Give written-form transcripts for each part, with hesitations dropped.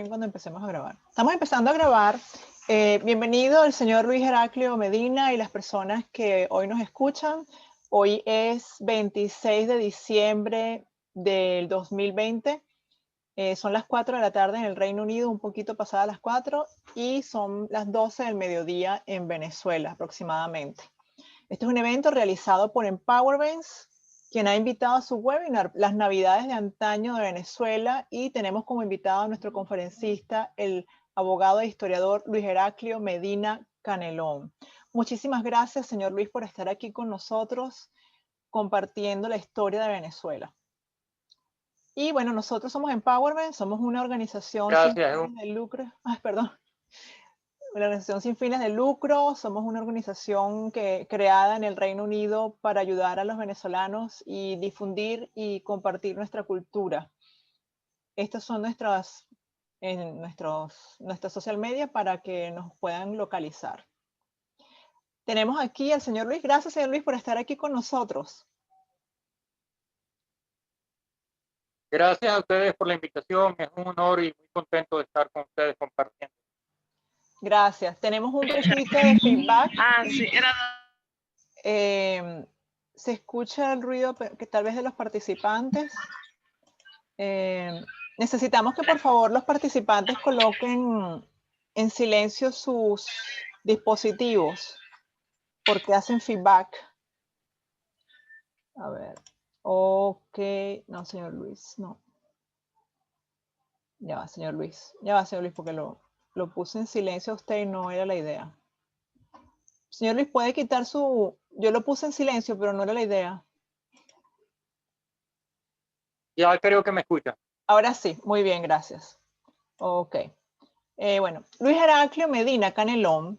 cuando empecemos a grabar. Estamos empezando a grabar. Bienvenido el señor Luis Heraclio Medina y las personas que hoy nos escuchan. Hoy es 26 de diciembre del 2020. Son las 4 de la tarde en el Reino Unido, un poquito pasadas las 4, y son las 12 del mediodía en Venezuela aproximadamente. Este es un evento realizado por Empowerbenz, quien ha invitado a su webinar Las Navidades de Antaño de Venezuela, y tenemos como invitado a nuestro conferencista, el abogado e historiador Luis Heraclio Medina Canelón. Muchísimas gracias, señor Luis, por estar aquí con nosotros compartiendo la historia de Venezuela. Y bueno, nosotros somos Empowerbenz, somos una organización sin fines de lucro. Una organización sin fines de lucro, somos una organización creada en el Reino Unido para ayudar a los venezolanos y difundir y compartir nuestra cultura. Estas son nuestras social media para que nos puedan localizar. Tenemos aquí al señor Luis. Gracias, señor Luis, por estar aquí con nosotros. Gracias a ustedes por la invitación. Es un honor y muy contento de estar con ustedes compartiendo. Gracias. Tenemos un poquito de feedback. Sí, se escucha el ruido que tal vez de los participantes. Necesitamos que por favor los participantes coloquen en silencio sus dispositivos porque hacen feedback. A ver. Ok. No, señor Luis, no. Ya va, señor Luis. Ya va, señor Luis, porque lo puse en silencio a usted y no era la idea. Señor Luis, puede quitar su... Yo lo puse en silencio, pero no era la idea. Ya creo que me escuchan. Ahora sí, muy bien, gracias. Ok. Bueno, Luis Heraclio Medina Canelón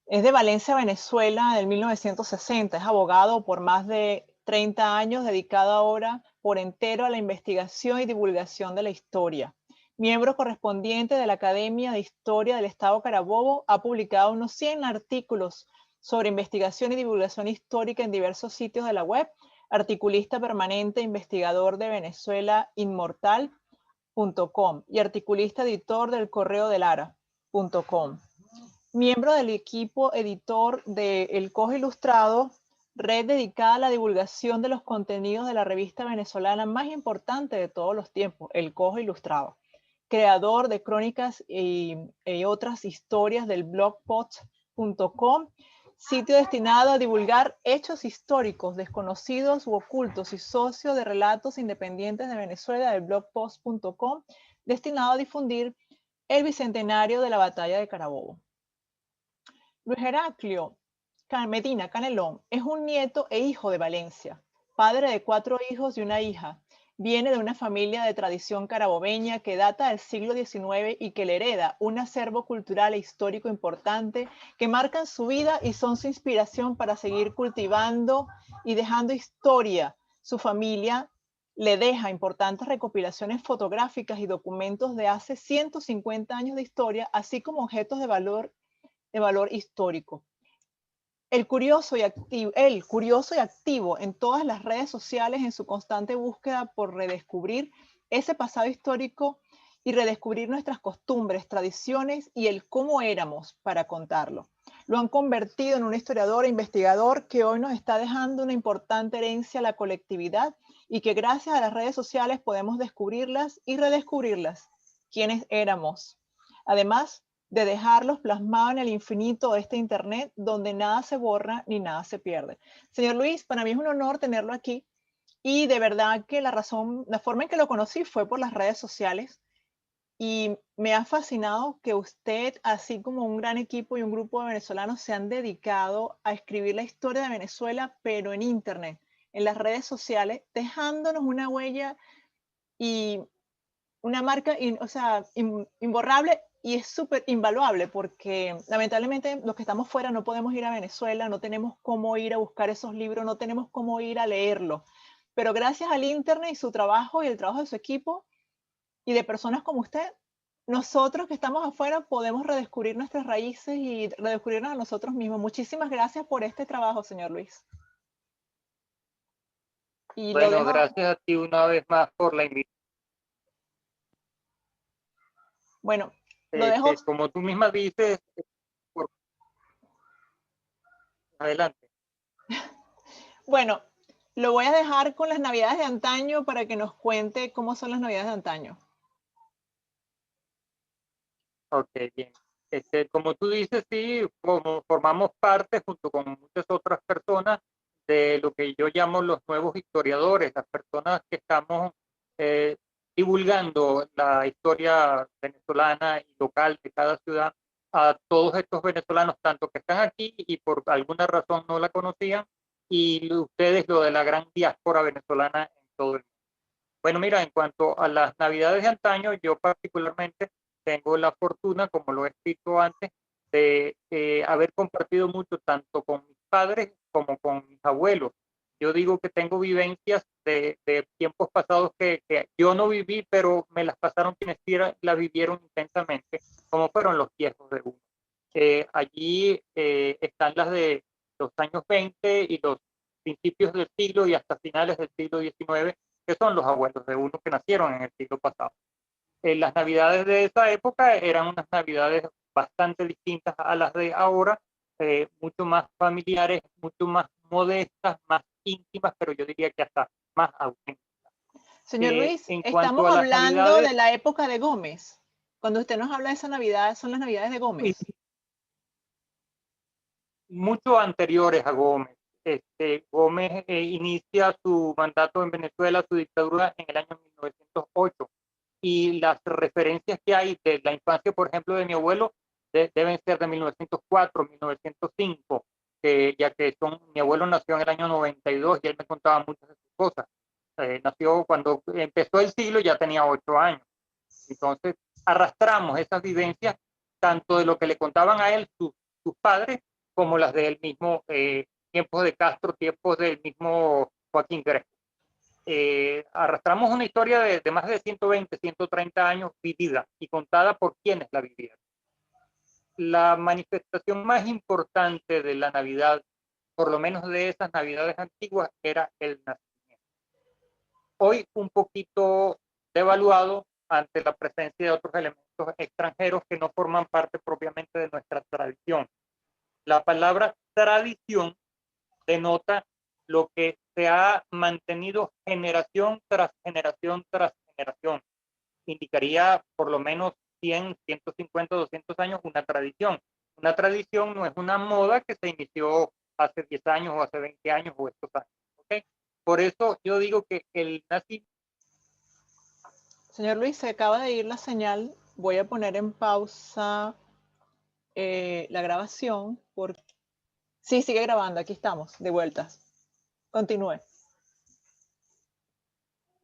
es de Valencia, Venezuela, del 1960. Es abogado por más de 30 años, dedicado ahora por entero a la investigación y divulgación de la historia. Miembro correspondiente de la Academia de Historia del Estado Carabobo, ha publicado unos 100 artículos sobre investigación y divulgación histórica en diversos sitios de la web, articulista permanente, investigador de Venezuela Inmortal.com y articulista editor del Correo del Ara.com. Miembro del equipo editor de El Cojo Ilustrado, red dedicada a la divulgación de los contenidos de la revista venezolana más importante de todos los tiempos, El Cojo Ilustrado. Creador de crónicas y otras historias del blogspot.com, sitio destinado a divulgar hechos históricos desconocidos u ocultos y socio de relatos independientes de Venezuela del blogpost.com, destinado a difundir el bicentenario de la batalla de Carabobo. Luis Heraclio Medina Canelón es un nieto e hijo de Valencia, padre de 4 hijos y una hija. Viene de una familia de tradición carabobeña que data del siglo XIX y que le hereda un acervo cultural e histórico importante que marcan su vida y son su inspiración para seguir cultivando y dejando historia. Su familia le deja importantes recopilaciones fotográficas y documentos de hace 150 años de historia, así como objetos de valor histórico. El curioso y activo en todas las redes sociales en su constante búsqueda por redescubrir ese pasado histórico y redescubrir nuestras costumbres, tradiciones y el cómo éramos para contarlo. Lo han convertido en un historiador e investigador que hoy nos está dejando una importante herencia a la colectividad y que gracias a las redes sociales podemos descubrirlas y redescubrirlas, quiénes éramos. Además, de dejarlos plasmados en el infinito de este internet donde nada se borra ni nada se pierde. Señor Luis, para mí es un honor tenerlo aquí y de verdad que la forma en que lo conocí fue por las redes sociales y me ha fascinado que usted, así como un gran equipo y un grupo de venezolanos, se han dedicado a escribir la historia de Venezuela, pero en internet, en las redes sociales, dejándonos una huella y una marca, imborrable. Y es súper invaluable porque lamentablemente los que estamos fuera no podemos ir a Venezuela, no tenemos cómo ir a buscar esos libros, no tenemos cómo ir a leerlos. Pero gracias al internet y su trabajo y el trabajo de su equipo y de personas como usted, nosotros que estamos afuera podemos redescubrir nuestras raíces y redescubrirnos a nosotros mismos. Muchísimas gracias por este trabajo, señor Luis. Y bueno, gracias a ti una vez más por la invitación. Bueno, lo dejo. Como tú misma dices, por adelante. Bueno, lo voy a dejar con las navidades de antaño para que nos cuente cómo son las navidades de antaño. Ok, bien. Como tú dices, sí, como formamos parte junto con muchas otras personas de lo que yo llamo los nuevos historiadores, las personas que estamos eh, divulgando la historia venezolana y local de cada ciudad a todos estos venezolanos, tanto que están aquí y por alguna razón no la conocían, y ustedes lo de la gran diáspora venezolana en todo el mundo. Bueno, mira, en cuanto a las navidades de antaño, yo particularmente tengo la fortuna, como lo he escrito antes, de haber compartido mucho tanto con mis padres como con mis abuelos. Yo digo que tengo vivencias de tiempos pasados que yo no viví, pero me las pasaron quienes sí la vivieron intensamente, como fueron los viejos de uno. Allí están las de los años 20 y los principios del siglo y hasta finales del siglo XIX, que son los abuelos de uno que nacieron en el siglo pasado. Las navidades de esa época eran unas navidades bastante distintas a las de ahora, mucho más familiares, mucho más modestas, más íntimas, pero yo diría que hasta más auténticas. Señor Luis, En cuanto estamos a las hablando navidades, de la época de Gómez. Cuando usted nos habla de esa Navidad, son las Navidades de Gómez. mucho anteriores a Gómez. Gómez inicia su mandato en Venezuela, su dictadura, en el año 1908. Y las referencias que hay de la infancia, por ejemplo, de mi abuelo, deben ser de 1904, 1905, ya que mi abuelo nació en el año 92 y él me contaba muchas de sus cosas. Nació cuando empezó el siglo, ya tenía 8 años. Entonces, arrastramos esas vivencias, tanto de lo que le contaban a él sus padres, como las del mismo tiempos de Castro, tiempos del mismo Joaquín Crespo. Arrastramos una historia de más de 120, 130 años vivida y contada por quienes la vivían. La manifestación más importante de la Navidad, por lo menos de esas Navidades antiguas, era el nacimiento. Hoy un poquito devaluado ante la presencia de otros elementos extranjeros que no forman parte propiamente de nuestra tradición. La palabra tradición denota lo que se ha mantenido generación tras generación tras generación. Indicaría por lo menos 100, 150, 200 años una tradición. Una tradición no es una moda que se inició hace 10 años o hace 20 años o estos años. ¿Okay? Por eso yo digo que el nacimiento... Señor Luis, se acaba de ir la señal. Voy a poner en pausa la grabación. Sí, sigue grabando. Aquí estamos, de vueltas. Continúe.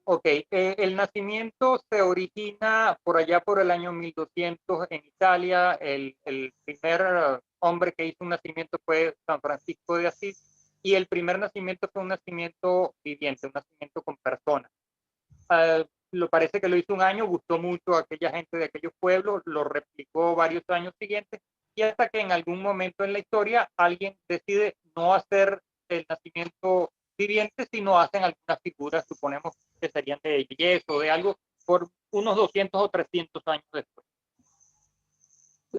Ok, el nacimiento se origina por allá por el año 1200 en Italia. El primer hombre que hizo un nacimiento fue San Francisco de Asís, y el primer nacimiento fue un nacimiento viviente, un nacimiento con personas. Lo parece que lo hizo un año, gustó mucho a aquella gente de aquellos pueblos, lo replicó varios años siguientes, y hasta que en algún momento en la historia alguien decide no hacer el nacimiento viviente, sino hacen algunas figuras, suponemos que serían de yeso o de algo, por unos 200 o 300 años después.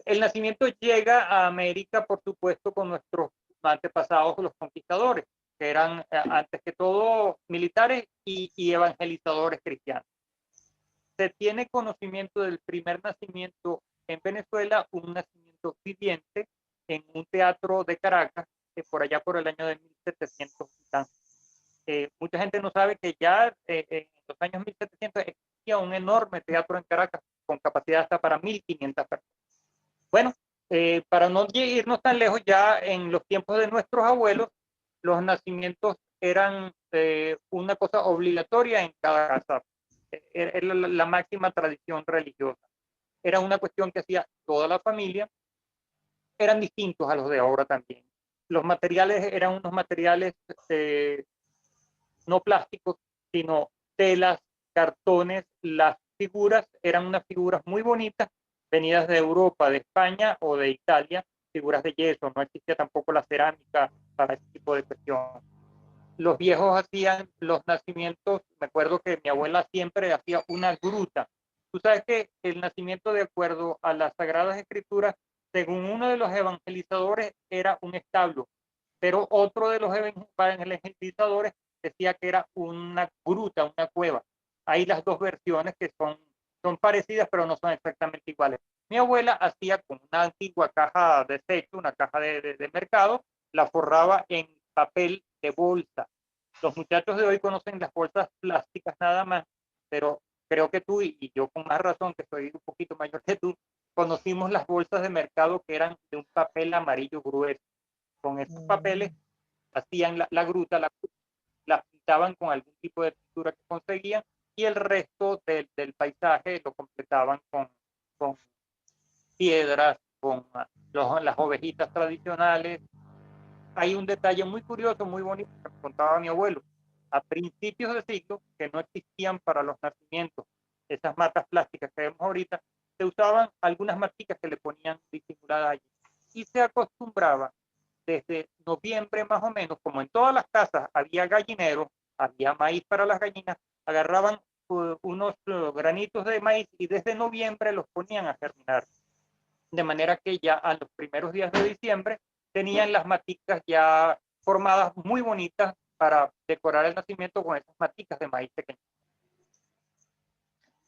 El nacimiento llega a América, por supuesto, con nuestros antepasados, los conquistadores, que eran antes que todo militares y evangelizadores cristianos. Se tiene conocimiento del primer nacimiento en Venezuela, un nacimiento viviente en un teatro de Caracas, por allá por el año de 1700. Mucha gente no sabe que ya en los años 1700 existía un enorme teatro en Caracas con capacidad hasta para 1500 personas. Bueno, para no irnos tan lejos, ya en los tiempos de nuestros abuelos, los nacimientos eran una cosa obligatoria en cada casa. Era la máxima tradición religiosa. Era una cuestión que hacía toda la familia. Eran distintos a los de ahora también. Los materiales eran unos materiales no plásticos, sino telas, cartones. Las figuras eran unas figuras muy bonitas, venidas de Europa, de España o de Italia, figuras de yeso. No existía tampoco la cerámica para ese tipo de cuestiones. Los viejos hacían los nacimientos, me acuerdo que mi abuela siempre hacía una gruta Tú sabes que el nacimiento, de acuerdo a las Sagradas Escrituras, según uno de los evangelizadores, era un establo, pero otro de los evangelizadores decía que era una gruta, una cueva. Hay las dos versiones que son parecidas, pero no son exactamente iguales. Mi abuela hacía con una antigua caja de desecho, una caja de mercado, la forraba en papel de bolsa. Los muchachos de hoy conocen las bolsas plásticas nada más, pero creo que tú y yo con más razón, que soy un poquito mayor que tú, conocimos las bolsas de mercado que eran de un papel amarillo grueso. Con esos papeles hacían la gruta, la pintaban con algún tipo de pintura que conseguían y el resto del paisaje lo completaban con piedras, con las ovejitas tradicionales. Hay un detalle muy curioso, muy bonito que me contaba mi abuelo. A principios de siglo, que no existían para los nacimientos esas matas plásticas que vemos ahorita, se usaban algunas maticas que le ponían disimuladas allí. Y se acostumbraba desde noviembre más o menos, como en todas las casas había gallineros, había maíz para las gallinas, agarraban unos granitos de maíz y desde noviembre los ponían a germinar. De manera que ya a los primeros días de diciembre tenían las maticas ya formadas muy bonitas para decorar el nacimiento con esas maticas de maíz pequeñas.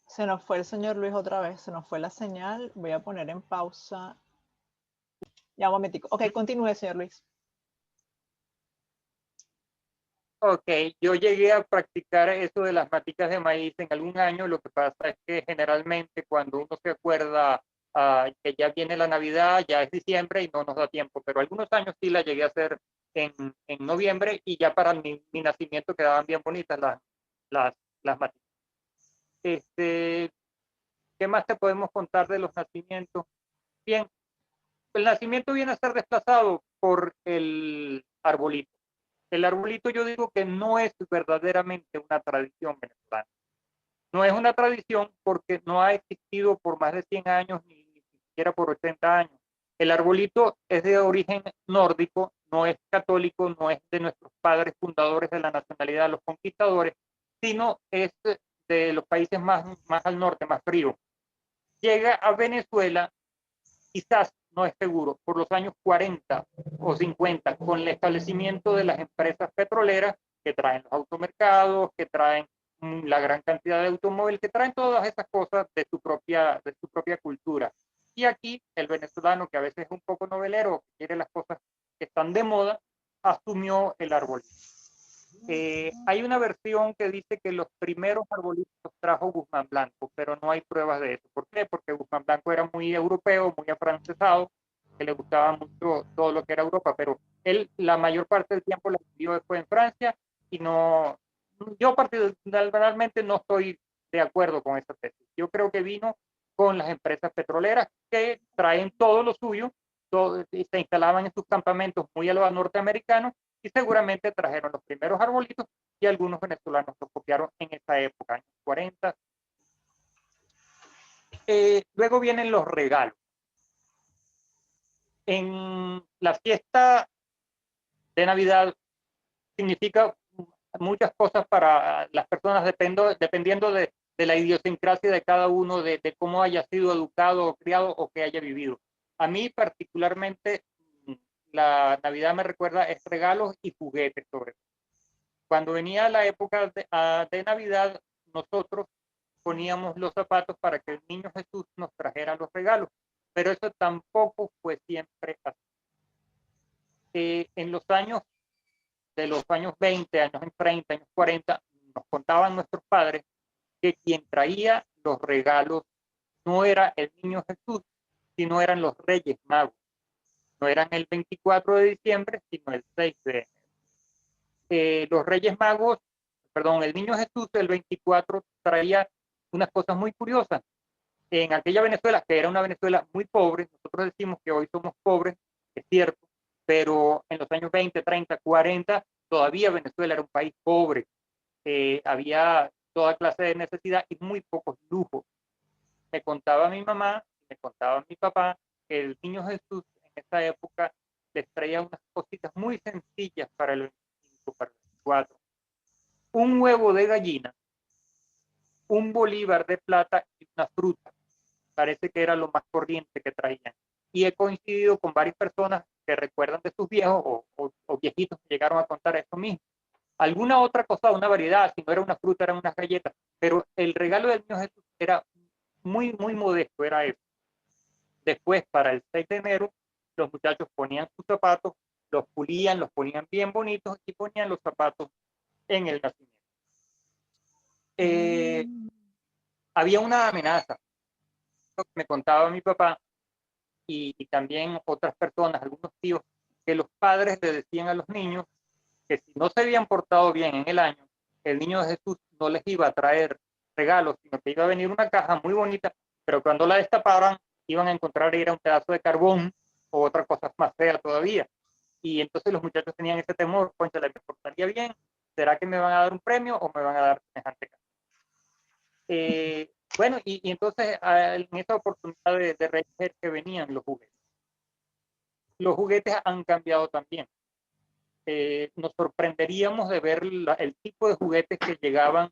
Se nos fue el señor Luis otra vez, se nos fue la señal. Voy a poner en pausa. Ya un momentico. Ok, continúe, señor Luis. Ok, yo llegué a practicar eso de las maticas de maíz en algún año. Lo que pasa es que generalmente cuando uno se acuerda que ya viene la Navidad, ya es diciembre y no nos da tiempo, pero algunos años sí la llegué a hacer en noviembre y ya para mi nacimiento quedaban bien bonitas las, las maticas. Este, ¿Qué más te podemos contar de los nacimientos? Bien, el nacimiento viene a ser desplazado por el arbolito. El arbolito yo digo que no es verdaderamente una tradición venezolana. No es una tradición porque no ha existido por más de 100 años ni siquiera por 80 años. El arbolito es de origen nórdico, no es católico, no es de nuestros padres fundadores de la nacionalidad, los conquistadores, sino es de los países más al norte, más fríos. Llega a Venezuela, quizás, no es seguro, por los años 40 o 50, con el establecimiento de las empresas petroleras que traen los automercados, que traen la gran cantidad de automóviles, que traen todas esas cosas de su propia cultura. Y aquí el venezolano, que a veces es un poco novelero, que quiere las cosas que están de moda, asumió el árbol. Hay una versión que dice que los primeros arbolitos los trajo Guzmán Blanco, pero no hay pruebas de eso. ¿Por qué? Porque Guzmán Blanco era muy europeo, muy afrancesado, que le gustaba mucho todo lo que era Europa, pero él la mayor parte del tiempo la vivió después en Francia y no, yo particularmente no estoy de acuerdo con esa tesis. Yo creo que vino con las empresas petroleras que traen todo lo suyo, todo, y se instalaban en sus campamentos muy a los norteamericanos y seguramente trajeron los primeros arbolitos y algunos venezolanos los copiaron en esa época, años 40. Luego vienen los regalos. En la fiesta de Navidad significa muchas cosas para las personas dependiendo de la idiosincrasia de cada uno, de cómo haya sido educado o criado o que haya vivido. A mí particularmente la Navidad me recuerda es regalos y juguetes sobre todo. Cuando venía la época de Navidad, nosotros poníamos los zapatos para que el niño Jesús nos trajera los regalos, pero eso tampoco fue siempre así. En los años de los años 20, años 30, años 40, nos contaban nuestros padres que quien traía los regalos no era el niño Jesús, sino eran los Reyes Magos. No eran el 24 de diciembre, sino el 6 de enero. Los Reyes Magos, perdón, el niño Jesús el 24 traía unas cosas muy curiosas. En aquella Venezuela, que era una Venezuela muy pobre, nosotros decimos que hoy somos pobres, es cierto, pero en los años 20, 30, 40, todavía Venezuela era un país pobre. Había toda clase de necesidad y muy pocos lujos. Me contaba mi mamá, me contaba mi papá, que el niño Jesús en esa época les traía unas cositas muy sencillas para el 25, para el 24. Un huevo de gallina un bolívar de plata y una fruta. Parece que era lo más corriente que traían. Y he coincidido con varias personas que recuerdan de sus viejos o viejitos que llegaron a contar esto mismo. Alguna otra cosa, una variedad, si no era una fruta, eran unas galletas, pero el regalo del niño Jesús era muy, muy modesto, era eso. Después, para el 6 de enero, los muchachos ponían sus zapatos, los pulían, los ponían bien bonitos y ponían los zapatos en el nacimiento. Había una amenaza, que me contaba mi papá y también otras personas, algunos tíos, que los padres le decían a los niños que si no se habían portado bien en el año, el niño de Jesús no les iba a traer regalos, sino que iba a venir una caja muy bonita, pero cuando la destapaban iban a encontrar era un pedazo de carbón o otra cosa más fea todavía. Y entonces los muchachos tenían ese temor, concha, ¿me portaría bien? ¿Será que me van a dar un premio o me van a dar semejante caja? Bueno, y entonces en esta oportunidad de Reyes que venían los juguetes. Los juguetes han cambiado también. Nos sorprenderíamos de ver el tipo de juguetes que llegaban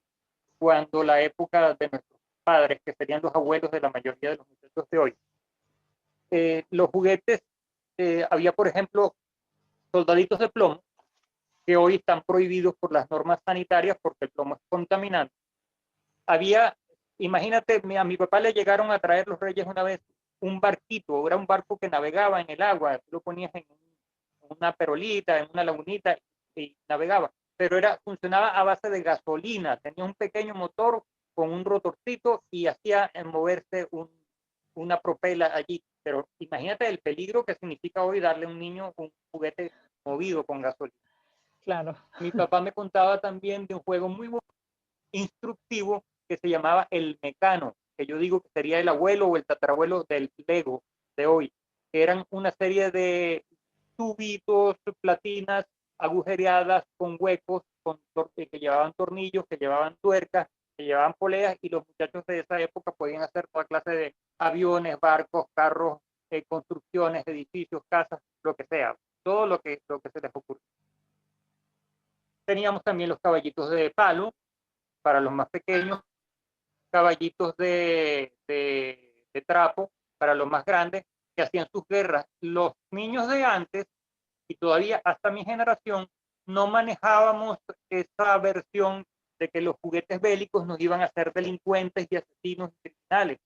cuando la época de nuestros padres, que serían los abuelos de la mayoría de los muchachos de hoy. Los juguetes, había por ejemplo soldaditos de plomo, que hoy están prohibidos por las normas sanitarias porque el plomo es contaminante. Había, imagínate, a mi papá le llegaron a traer los reyes una vez un barquito, era un barco que navegaba en el agua, tú lo ponías en una perolita, en una lagunita y navegaba, pero funcionaba a base de gasolina, tenía un pequeño motor con un rotorcito y hacía moverse una propela allí, pero imagínate el peligro que significa hoy darle a un niño un juguete movido con gasolina. Claro. Mi papá me contaba también de un juego muy instructivo que se llamaba el Mecano, que yo digo que sería el abuelo o el tatarabuelo del Lego de hoy, que eran una serie de tubitos, platinas agujereadas con huecos, que llevaban tornillos, que llevaban tuercas, que llevaban poleas, y los muchachos de esa época podían hacer toda clase de aviones, barcos, carros, construcciones, edificios, casas, lo que sea, todo lo que se les ocurrió. Teníamos también los caballitos de palo para los más pequeños, caballitos de trapo para los más grandes, que hacían sus guerras. Los niños de antes, y todavía hasta mi generación, no manejábamos esa versión de que los juguetes bélicos nos iban a hacer delincuentes y asesinos y criminales.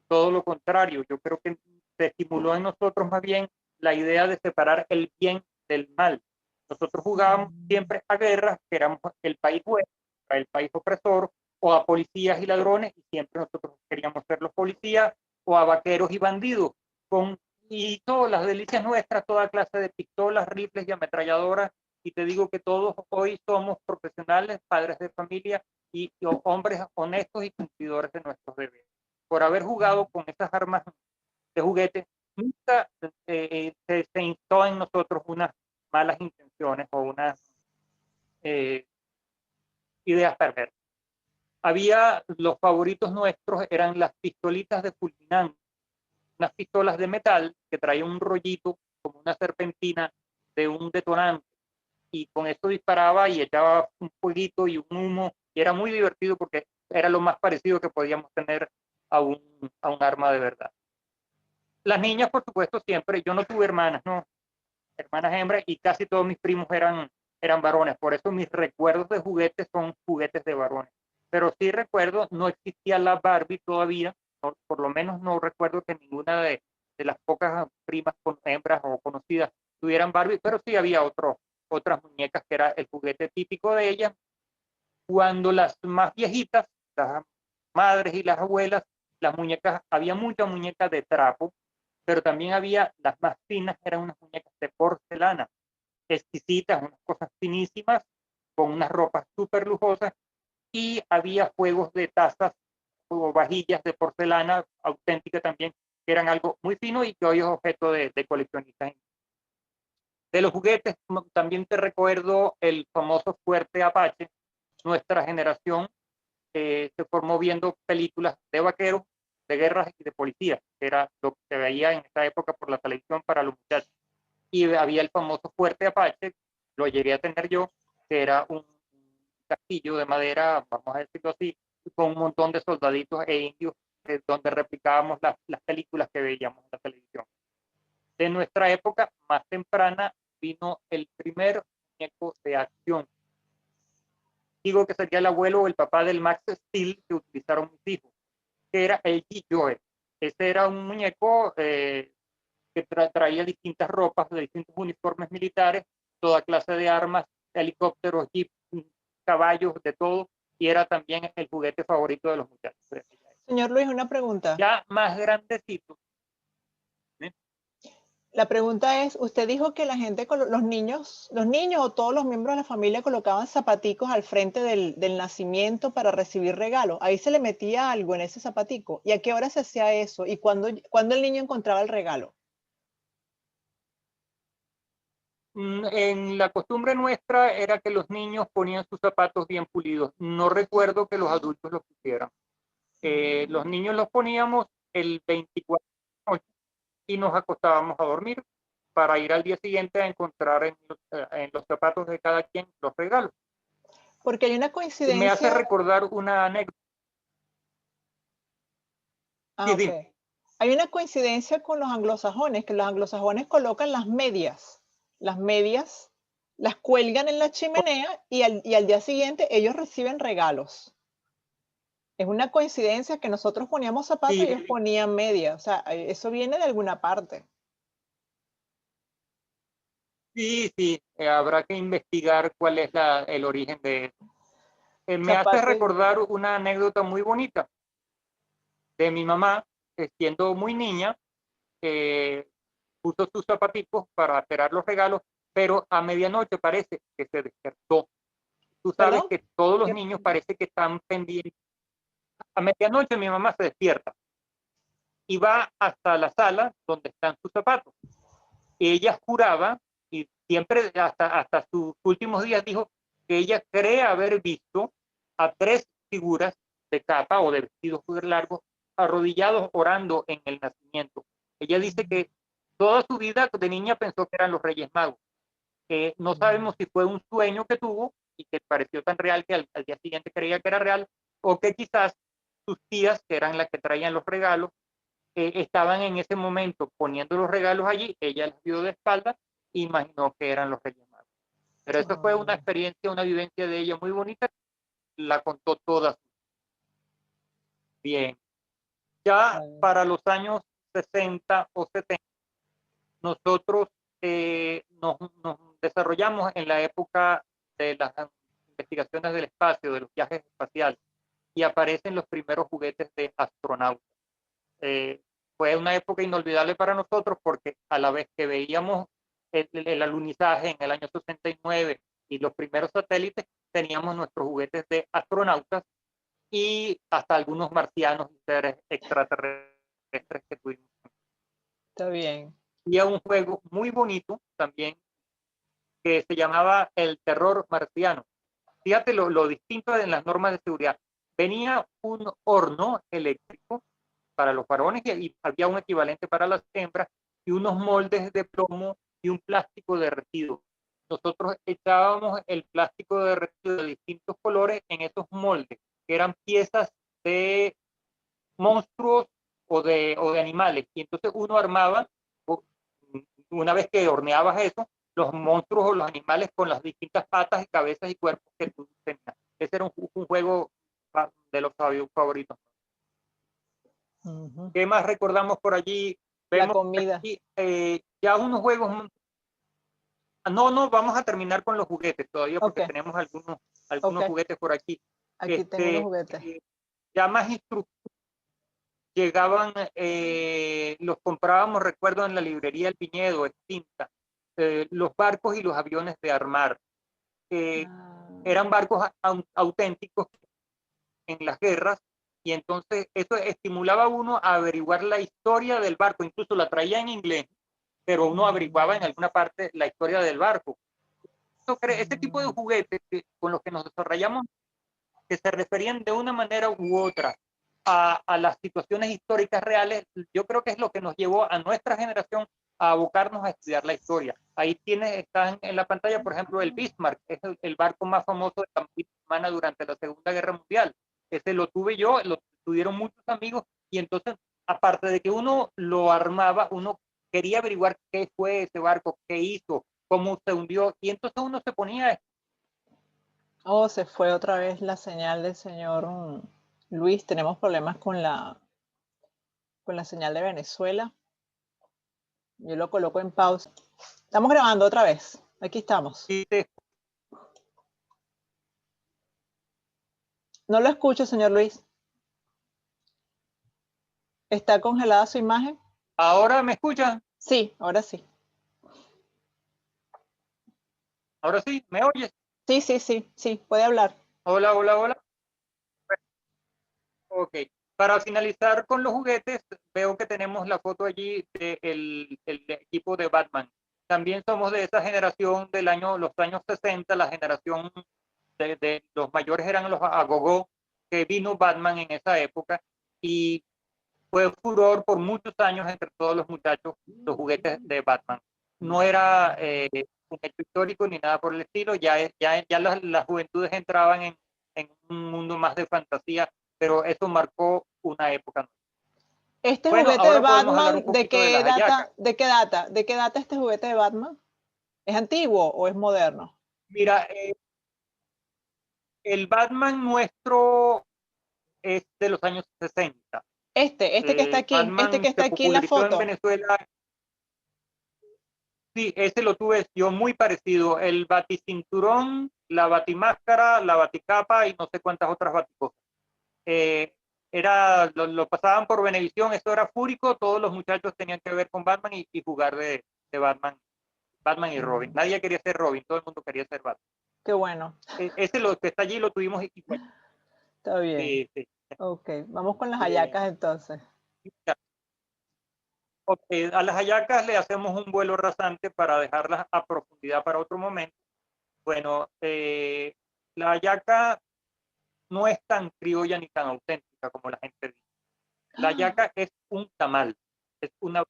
Todo lo contrario, yo creo que se estimuló en nosotros más bien la idea de separar el bien del mal. Nosotros jugábamos siempre a guerras, que éramos el país bueno, el país opresor, o a policías y ladrones, y siempre nosotros queríamos ser los policías, o a vaqueros y bandidos, y todas las delicias nuestras, toda clase de pistolas, rifles y ametralladoras, y te digo que todos hoy somos profesionales, padres de familia y hombres honestos y cumplidores de nuestros deberes. Por haber jugado con esas armas de juguete, nunca se instó en nosotros unas malas intenciones o unas ideas perversas. Había, los favoritos nuestros eran las pistolitas de fulminante, unas pistolas de metal que traían un rollito como una serpentina de un detonante, y con esto disparaba y echaba un fueguito y un humo, y era muy divertido porque era lo más parecido que podíamos tener a un arma de verdad. Las niñas, por supuesto, siempre, yo no tuve hermanas, no, hermanas hembras, y casi todos mis primos eran varones, por eso mis recuerdos de juguetes son juguetes de varones. Pero sí recuerdo, no existía la Barbie todavía, no, por lo menos no recuerdo que ninguna de las pocas primas con hembras o conocidas tuvieran Barbie, pero sí había otras muñecas que era el juguete típico de ellas. Cuando las más viejitas, las madres y las abuelas, las muñecas, había muchas muñecas de trapo, pero también había las más finas, eran unas muñecas de porcelana, exquisitas, unas cosas finísimas, con unas ropas súper lujosas, y había juegos de tazas o vajillas de porcelana auténtica también, que eran algo muy fino y que hoy es objeto de coleccionistas. De los juguetes, también te recuerdo el famoso fuerte Apache. Nuestra generación se formó viendo películas de vaqueros, de guerras y de policías, que era lo que se veía en esa época por la televisión para los muchachos. Y había el famoso fuerte Apache, lo llegué a tener yo, que era un castillo de madera, vamos a decirlo así, con un montón de soldaditos e indios, donde replicábamos las películas que veíamos en la televisión. De nuestra época más temprana vino el primer muñeco de acción. Digo que sería el abuelo o el papá del Max Steel que utilizaron mis hijos, que era el G-Joe. Ese era un muñeco que traía distintas ropas, de distintos uniformes militares, toda clase de armas, helicópteros, jeeps, caballos, de todo, y era también el juguete favorito de los muchachos. Señor Luis, una pregunta. Ya más grandecito. La pregunta es, usted dijo que la gente, los niños o todos los miembros de la familia colocaban zapaticos al frente del nacimiento para recibir regalos. Ahí se le metía algo en ese zapatico. ¿Y a qué hora se hacía eso? ¿Y cuándo el niño encontraba el regalo? En la costumbre nuestra era que los niños ponían sus zapatos bien pulidos. No recuerdo que los adultos los pusieran. Los niños los poníamos el 24 de noche y nos acostábamos a dormir para ir al día siguiente a encontrar en los zapatos de cada quien los regalos. Porque hay una Me coincidencia. hace recordar una anécdota. Ah, ok. Hay una coincidencia con los anglosajones, que los anglosajones colocan las medias las cuelgan en la chimenea y al día siguiente ellos reciben regalos. Es una coincidencia que nosotros poníamos zapatos y ellos ponían medias. O sea, eso viene de alguna parte. Sí, sí, habrá que investigar cuál es el origen de eso. Me hace recordar una anécdota muy bonita de mi mamá, siendo muy niña, puso sus zapaticos para esperar los regalos, pero a medianoche parece que se despertó. Tú sabes que todos los niños parece que están pendientes. A medianoche mi mamá se despierta y va hasta la sala donde están sus zapatos. Ella juraba, y siempre hasta sus últimos días dijo, que ella cree haber visto a 3 figuras de capa o de vestidos largos arrodillados orando en el nacimiento. Ella dice que toda su vida de niña pensó que eran los Reyes Magos. No sabemos si fue un sueño que tuvo y que pareció tan real que al día siguiente creía que era real, o que quizás sus tías, que eran las que traían los regalos, estaban en ese momento poniendo los regalos allí, ella los vio de espalda e imaginó que eran los Reyes Magos. Pero eso fue una experiencia, una vivencia de ella muy bonita, la contó toda. Bien. Ya para los años 60 o 70, nosotros nos desarrollamos en la época de las investigaciones del espacio, de los viajes espaciales, y aparecen los primeros juguetes de astronautas. Fue una época inolvidable para nosotros porque a la vez que veíamos el alunizaje en el año 69 y los primeros satélites, teníamos nuestros juguetes de astronautas y hasta algunos marcianos y seres extraterrestres que tuvimos. Está bien. Había un juego muy bonito también que se llamaba el terror marciano. Fíjate lo distinto de las normas de seguridad. Venía un horno eléctrico para los varones y había un equivalente para las hembras y unos moldes de plomo y un plástico derretido. Nosotros echábamos el plástico derretido de distintos colores en esos moldes, que eran piezas de monstruos o de animales. Y entonces uno armaba, una vez que horneabas eso, los monstruos o los animales con las distintas patas y cabezas y cuerpos que tú tenías. Ese era un juego de los favoritos. ¿Qué más recordamos por allí? Vemos la comida. Aquí, ya unos juegos. No, vamos a terminar con los juguetes todavía porque tenemos algunos juguetes por aquí. Aquí tengo los juguetes. Ya más instructivos llegaban, los comprábamos, recuerdo, en la librería El Viñedo, extinta, los barcos y los aviones de armar. Eran barcos auténticos en las guerras, y entonces eso estimulaba a uno a averiguar la historia del barco, incluso la traía en inglés, pero uno averiguaba en alguna parte la historia del barco. Este tipo de juguetes con los que nos desarrollamos, que se referían de una manera u otra a las situaciones históricas reales, yo creo que es lo que nos llevó a nuestra generación a abocarnos a estudiar la historia. Ahí están en la pantalla, por ejemplo, el Bismarck, es el barco más famoso de la marina alemana durante la Segunda Guerra Mundial. ese lo tuve yo, lo tuvieron muchos amigos, y entonces, aparte de que uno lo armaba, uno quería averiguar qué fue ese barco, qué hizo, cómo se hundió, y entonces uno se ponía. Oh, se fue otra vez la señal del señor Luis. Tenemos problemas con la señal de Venezuela. Yo lo coloco en pausa. Estamos grabando otra vez. Aquí estamos. No lo escucho, señor Luis. ¿Está congelada su imagen? ¿Ahora me escuchan? Sí, ahora sí. ¿Ahora sí? ¿Me oyes? Sí, sí, sí, sí, puede hablar. Hola, hola, hola. Ok. Para finalizar con los juguetes, veo que tenemos la foto allí del equipo de Batman. También somos de esa generación los años 60, la generación de los mayores eran los Agogó, que vino Batman en esa época, y fue furor por muchos años entre todos los muchachos los juguetes de Batman. No era un hecho histórico ni nada por el estilo, ya las juventudes entraban en un mundo más de fantasía, pero eso marcó una época. Este Bueno, juguete de ahora podemos hablar Batman, un poquito de las hallacas. ¿de qué data? ¿De qué data este juguete de Batman? ¿Es antiguo o es moderno? Mira, el Batman nuestro es de los años 60. Este que está aquí, este Batman que se está aquí en la popularizó en foto. Venezuela. Sí, ese lo tuve yo muy parecido. El baticinturón, la batimáscara, la baticapa y no sé cuántas otras baticosas. Lo pasaban por Venevisión, eso era fúrico, todos los muchachos tenían que ver con Batman y jugar de Batman y Robin. Nadie quería ser Robin, todo el mundo quería ser Batman. Qué bueno. Ese lo que está allí lo tuvimos igual. Está bien. Sí, sí. Ok, vamos con las hallacas entonces. Ok, a las hallacas le hacemos un vuelo rasante para dejarlas a profundidad para otro momento. Bueno, la hallaca no es tan criolla ni tan auténtica como la gente dice. La hallaca es un tamal, es una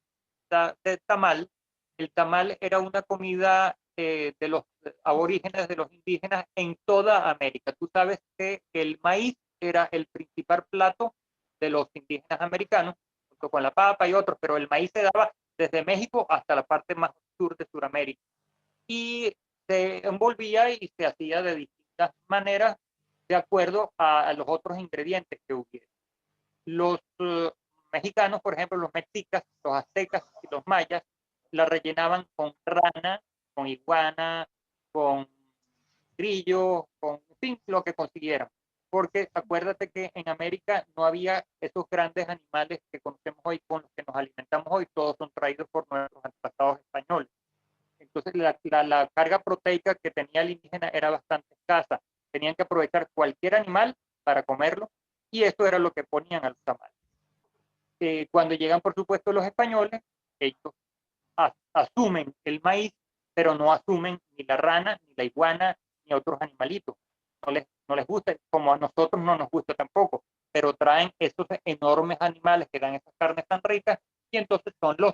de tamal. El tamal era una comida de los aborígenes, de los indígenas en toda América. Tú sabes que el maíz era el principal plato de los indígenas americanos, junto con la papa y otros, pero el maíz se daba desde México hasta la parte más sur de Sudamérica. Y se envolvía y se hacía de distintas maneras de acuerdo a los otros ingredientes que hubiera. Los mexicanos, por ejemplo, los mexicas, los aztecas y los mayas, la rellenaban con rana, con iguana, con grillo, con en fin, lo que consiguieran. Porque acuérdate que en América no había esos grandes animales que conocemos hoy, con los que nos alimentamos hoy, todos son traídos por nuestros antepasados españoles. Entonces la carga proteica que tenía el indígena era bastante escasa. Tenían que aprovechar cualquier animal para comerlo, y eso era lo que ponían a los tamales. Cuando llegan, por supuesto, los españoles, ellos asumen el maíz, pero no asumen ni la rana, ni la iguana, ni otros animalitos. No les gusta, como a nosotros no nos gusta tampoco, pero traen esos enormes animales que dan esas carnes tan ricas, y entonces son los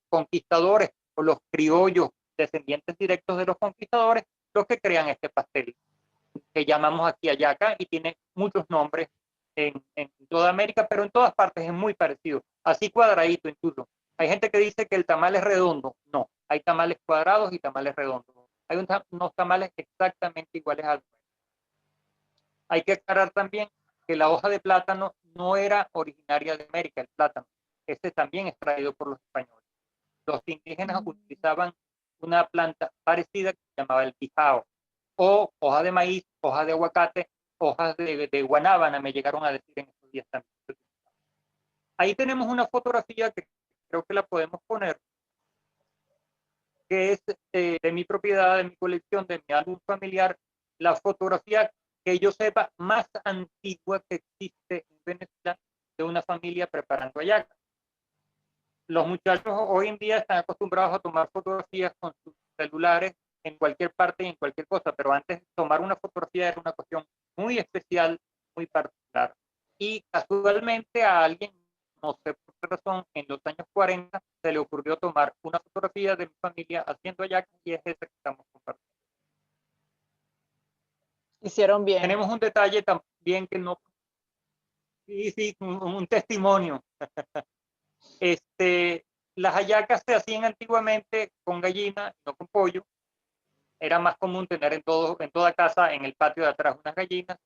conquistadores o los criollos, descendientes directos de los conquistadores, los que crean este pastel que llamamos aquí hallaca, y tiene muchos nombres en toda América, pero en todas partes es muy parecido, así cuadradito incluso. Hay gente que dice que el tamal es redondo. No, hay tamales cuadrados y tamales redondos. Hay unos tamales exactamente iguales al nuestro. Hay que aclarar también que la hoja de plátano no era originaria de América, el plátano. Este también es traído por los españoles. Los indígenas utilizaban una planta parecida que se llamaba el pijao, o hoja de maíz, hoja de aguacate, hojas de guanábana, me llegaron a decir en estos días también. Ahí tenemos una fotografía que creo que la podemos poner, que es de mi propiedad, de mi colección, de mi álbum familiar, la fotografía que yo sepa más antigua que existe en Venezuela de una familia preparando hallaca. Los muchachos hoy en día están acostumbrados a tomar fotografías con sus celulares en cualquier parte y en cualquier cosa, pero antes tomar una fotografía era una cuestión muy especial, muy particular. Y casualmente a alguien, no sé por qué razón, en los años 40 se le ocurrió tomar una fotografía de mi familia haciendo hallacas, y es esa que estamos compartiendo. Hicieron bien. Tenemos un detalle también que no Sí, sí, un testimonio. Las hallacas se hacían antiguamente con gallina, no con pollo. Era más común tener en toda casa, en el patio de atrás, unas gallinas.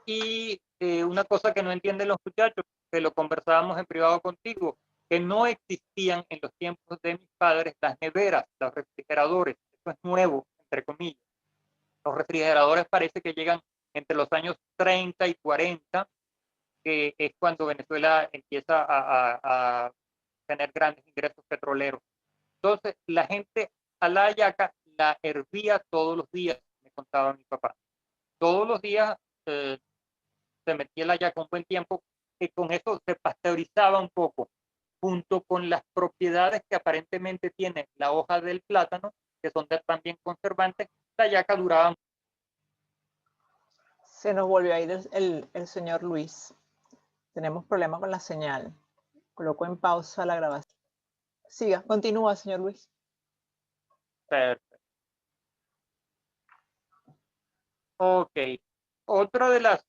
Y una cosa que no entienden los muchachos, que lo conversábamos en privado contigo, que no existían en los tiempos de mis padres las neveras, los refrigeradores. Eso es nuevo, entre comillas. Los refrigeradores parece que llegan entre los años 30 y 40, que es cuando Venezuela empieza a tener grandes ingresos petroleros. Entonces, la gente a la hallaca la hervía todos los días, me contaba mi papá. Todos los días se metía la hallaca un buen tiempo, y con eso se pasteurizaba un poco, junto con las propiedades que aparentemente tiene la hoja del plátano, que son también conservantes. La hallaca duraba. Se nos volvió a ir el señor Luis. Tenemos problemas con la señal. Coloco en pausa la grabación. Siga, continúa, señor Luis. Perfecto. Ok. Otra de las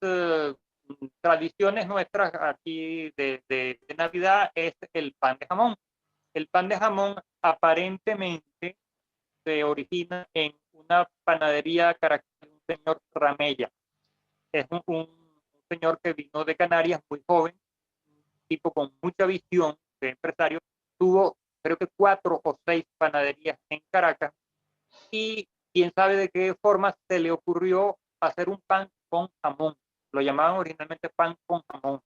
tradiciones nuestras aquí de Navidad es el pan de jamón. El pan de jamón aparentemente se origina en una panadería a característica de un señor Ramella. Es un señor que vino de Canarias muy joven, un tipo con mucha visión de empresario. Tuvo, creo que 4 o 6 panaderías en Caracas, y quién sabe de qué forma se le ocurrió hacer un pan con jamón. Lo llamaban originalmente pan con jamón.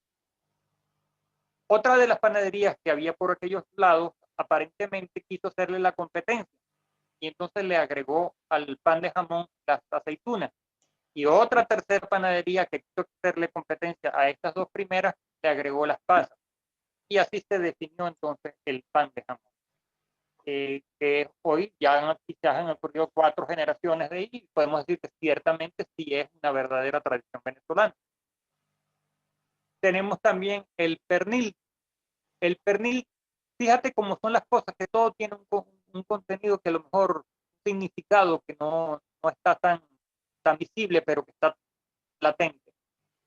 Otra de las panaderías que había por aquellos lados aparentemente quiso hacerle la competencia, y entonces le agregó al pan de jamón las aceitunas. Y otra tercera panadería que quiso hacerle competencia a estas dos primeras le agregó las pasas. Y así se definió entonces el pan de jamón. Que hoy ya quizás han ocurrido 4 generaciones de ahí, y podemos decir que ciertamente sí es una verdadera tradición venezolana. Tenemos también el pernil. El pernil, fíjate cómo son las cosas, que todo tiene un contenido que a lo mejor, un significado que no está tan visible, pero que está latente.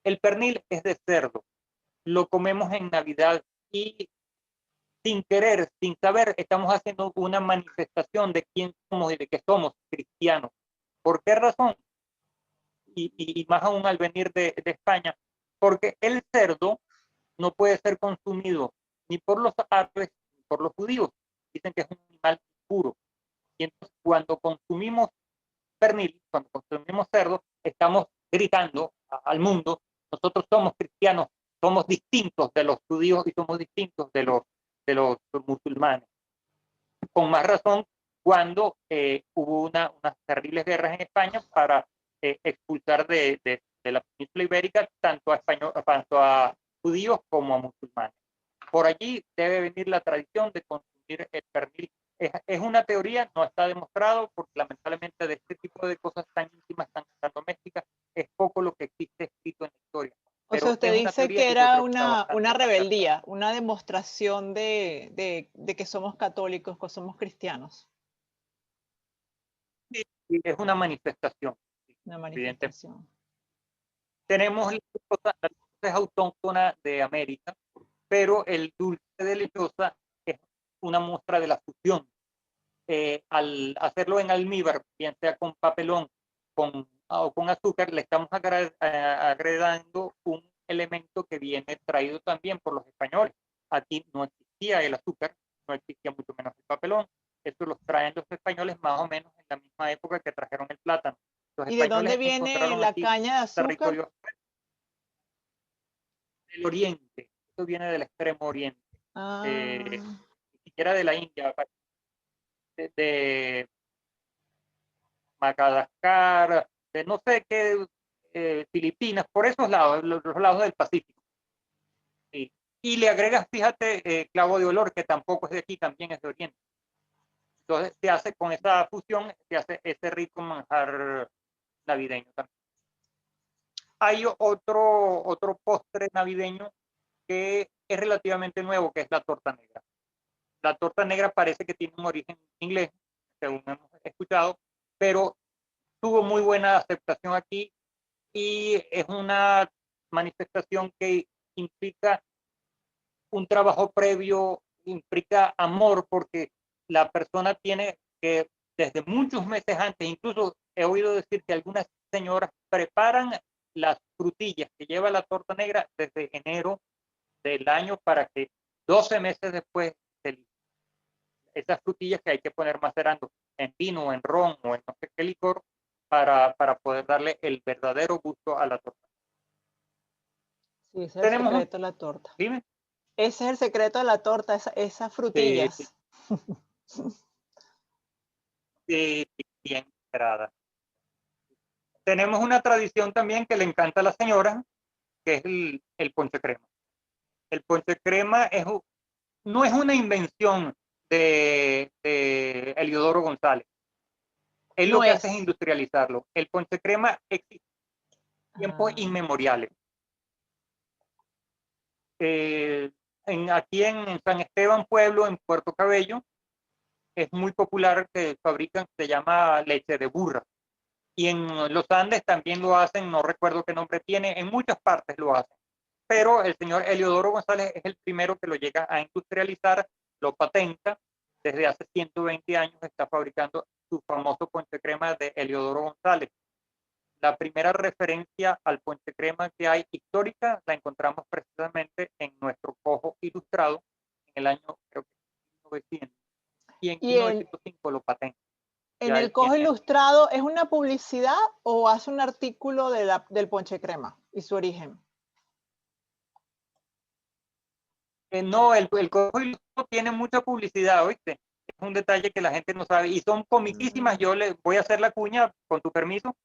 El pernil es de cerdo, lo comemos en Navidad, y sin querer, sin saber, estamos haciendo una manifestación de quién somos y de que somos cristianos. ¿Por qué razón? Y más aún al venir de España, porque el cerdo no puede ser consumido ni por los árabes ni por los judíos. Dicen que es un animal puro. Y entonces, cuando consumimos pernil, cuando consumimos cerdo, estamos gritando al mundo: nosotros somos cristianos, somos distintos de los judíos y somos distintos de los musulmanes. Con más razón cuando hubo unas terribles guerras en España para expulsar de la península ibérica tanto a judíos como a musulmanes. Por allí debe venir la tradición de consumir el pernil. Es una teoría, no está demostrado, porque lamentablemente de este tipo de cosas tan íntimas, tan domésticas, es poco lo que existe escrito en la historia. O sea, Pero usted es una dice teoría que que yo era creo que está una bastante rebeldía, una demostración de que somos católicos, que somos cristianos. sí, es una manifestación, Una evidentemente. manifestación. Tenemos la lechosa autóctona de América, pero el dulce de lechosa es una muestra de la fusión. Al hacerlo en almíbar, bien sea con papelón o con azúcar, le estamos agregando un elemento que viene traído también por los españoles. Aquí no existía el azúcar, no existía mucho menos el papelón. Esto los traen los españoles más o menos en la misma época que trajeron el plátano. Los ¿Y de dónde españoles viene encontraron la aquí caña de azúcar? territorio del oriente. Esto viene del extremo oriente. Ah, Ni siquiera de la India, de Madagascar, de no sé qué, Filipinas, por esos lados, los lados del Pacífico. Sí. Y le agregas, fíjate, clavo de olor, que tampoco es de aquí, también es de Oriente. Entonces se hace con esa fusión, se hace ese rico manjar navideño también. Hay otro postre navideño que es relativamente nuevo, que es la torta negra. La torta negra parece que tiene un origen inglés, según hemos escuchado, pero tuvo muy buena aceptación aquí, y es una manifestación que implica un trabajo previo, implica amor, porque la persona tiene que, desde muchos meses antes, incluso he oído decir que algunas señoras preparan las frutillas que lleva la torta negra desde enero del año para que 12 meses después esas frutillas que hay que poner macerando en vino, en ron o en no sé qué licor para poder darle el verdadero gusto a la torta. Sí, ese es el Tenemos secreto de la torta. dime. Ese es el secreto de la torta, esas frutillas. Sí, bien esperada. Tenemos una tradición también que le encanta a la señora, que es el ponche crema. El ponche crema no es una invención de Eliodoro González. Él lo No que hace es es. industrializarlo. El ponche crema existe tiempos inmemoriales. Aquí en San Esteban Pueblo, en Puerto Cabello, es muy popular que fabrican, se llama leche de burra. Y en los Andes también lo hacen, no recuerdo qué nombre tiene, en muchas partes lo hacen. Pero el señor Eliodoro González es el primero que lo llega a industrializar, lo patenta, desde hace 120 años está fabricando su famoso ponche crema de Eliodoro González. La primera referencia al ponche crema que hay histórica la encontramos precisamente en nuestro cojo ilustrado en el año, creo que 1900, y en Y 1905 lo patenta. en Ya él el cojo tiene, ilustrado, ¿es una publicidad o hace un artículo del ponche crema y su origen? no, el cojo ilustrado tiene mucha publicidad, ¿oíste? Es un detalle que la gente no sabe y son comiquísimas. Yo le voy a hacer la cuña, con tu permiso,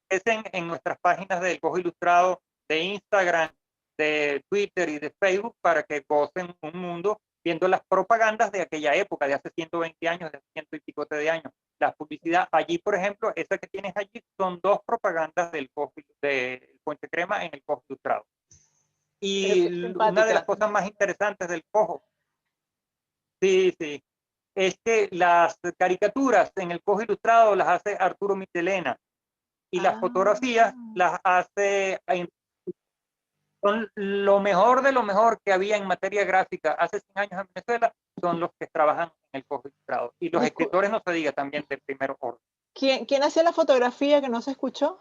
es en nuestras páginas del cojo ilustrado, de Instagram, de Twitter y de Facebook, para que gocen un mundo viendo las propagandas de aquella época, de hace 120 años, de hace ciento y picote de años. La publicidad allí, por ejemplo, esa que tienes allí, son 2 propagandas del ponche crema en el cojo ilustrado. Pero qué Y una de las simpática. cosas más interesantes del cojo, sí, sí, es que las caricaturas en el cojo ilustrado las hace Arturo Michelena y las fotografías las hace, son lo mejor de lo mejor que había en materia gráfica hace 100 años en Venezuela, son los que trabajan en el cojo ilustrado. Y los escritores, no se diga, también de primer orden. ¿Quién hacía la fotografía que no se escuchó?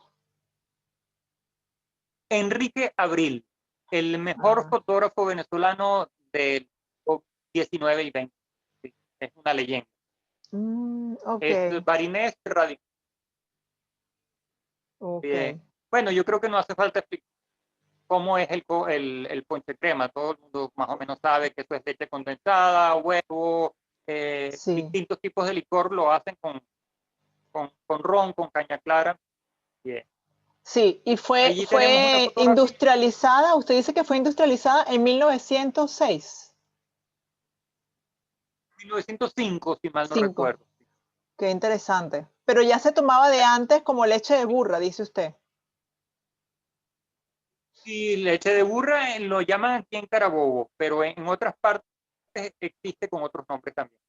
Enrique Abril, el mejor fotógrafo venezolano del 19 y 20. Sí, es una leyenda. Ok, Es barinés radical. ok. Bueno, yo creo que no hace falta explicar cómo es el ponche crema. Todo el mundo más o menos sabe que eso es leche condensada, huevo, Sí. distintos tipos de licor lo hacen con ron, con caña clara. Bien. Sí, y Allí tenemos una fue fotografía. industrializada, usted dice que fue industrializada en 1906. 1905, si mal no 5. recuerdo. Qué interesante. Pero ya se tomaba de antes como leche de burra, dice usted. Y leche de burra lo llaman aquí en Carabobo, pero en otras partes existe con otros nombres también.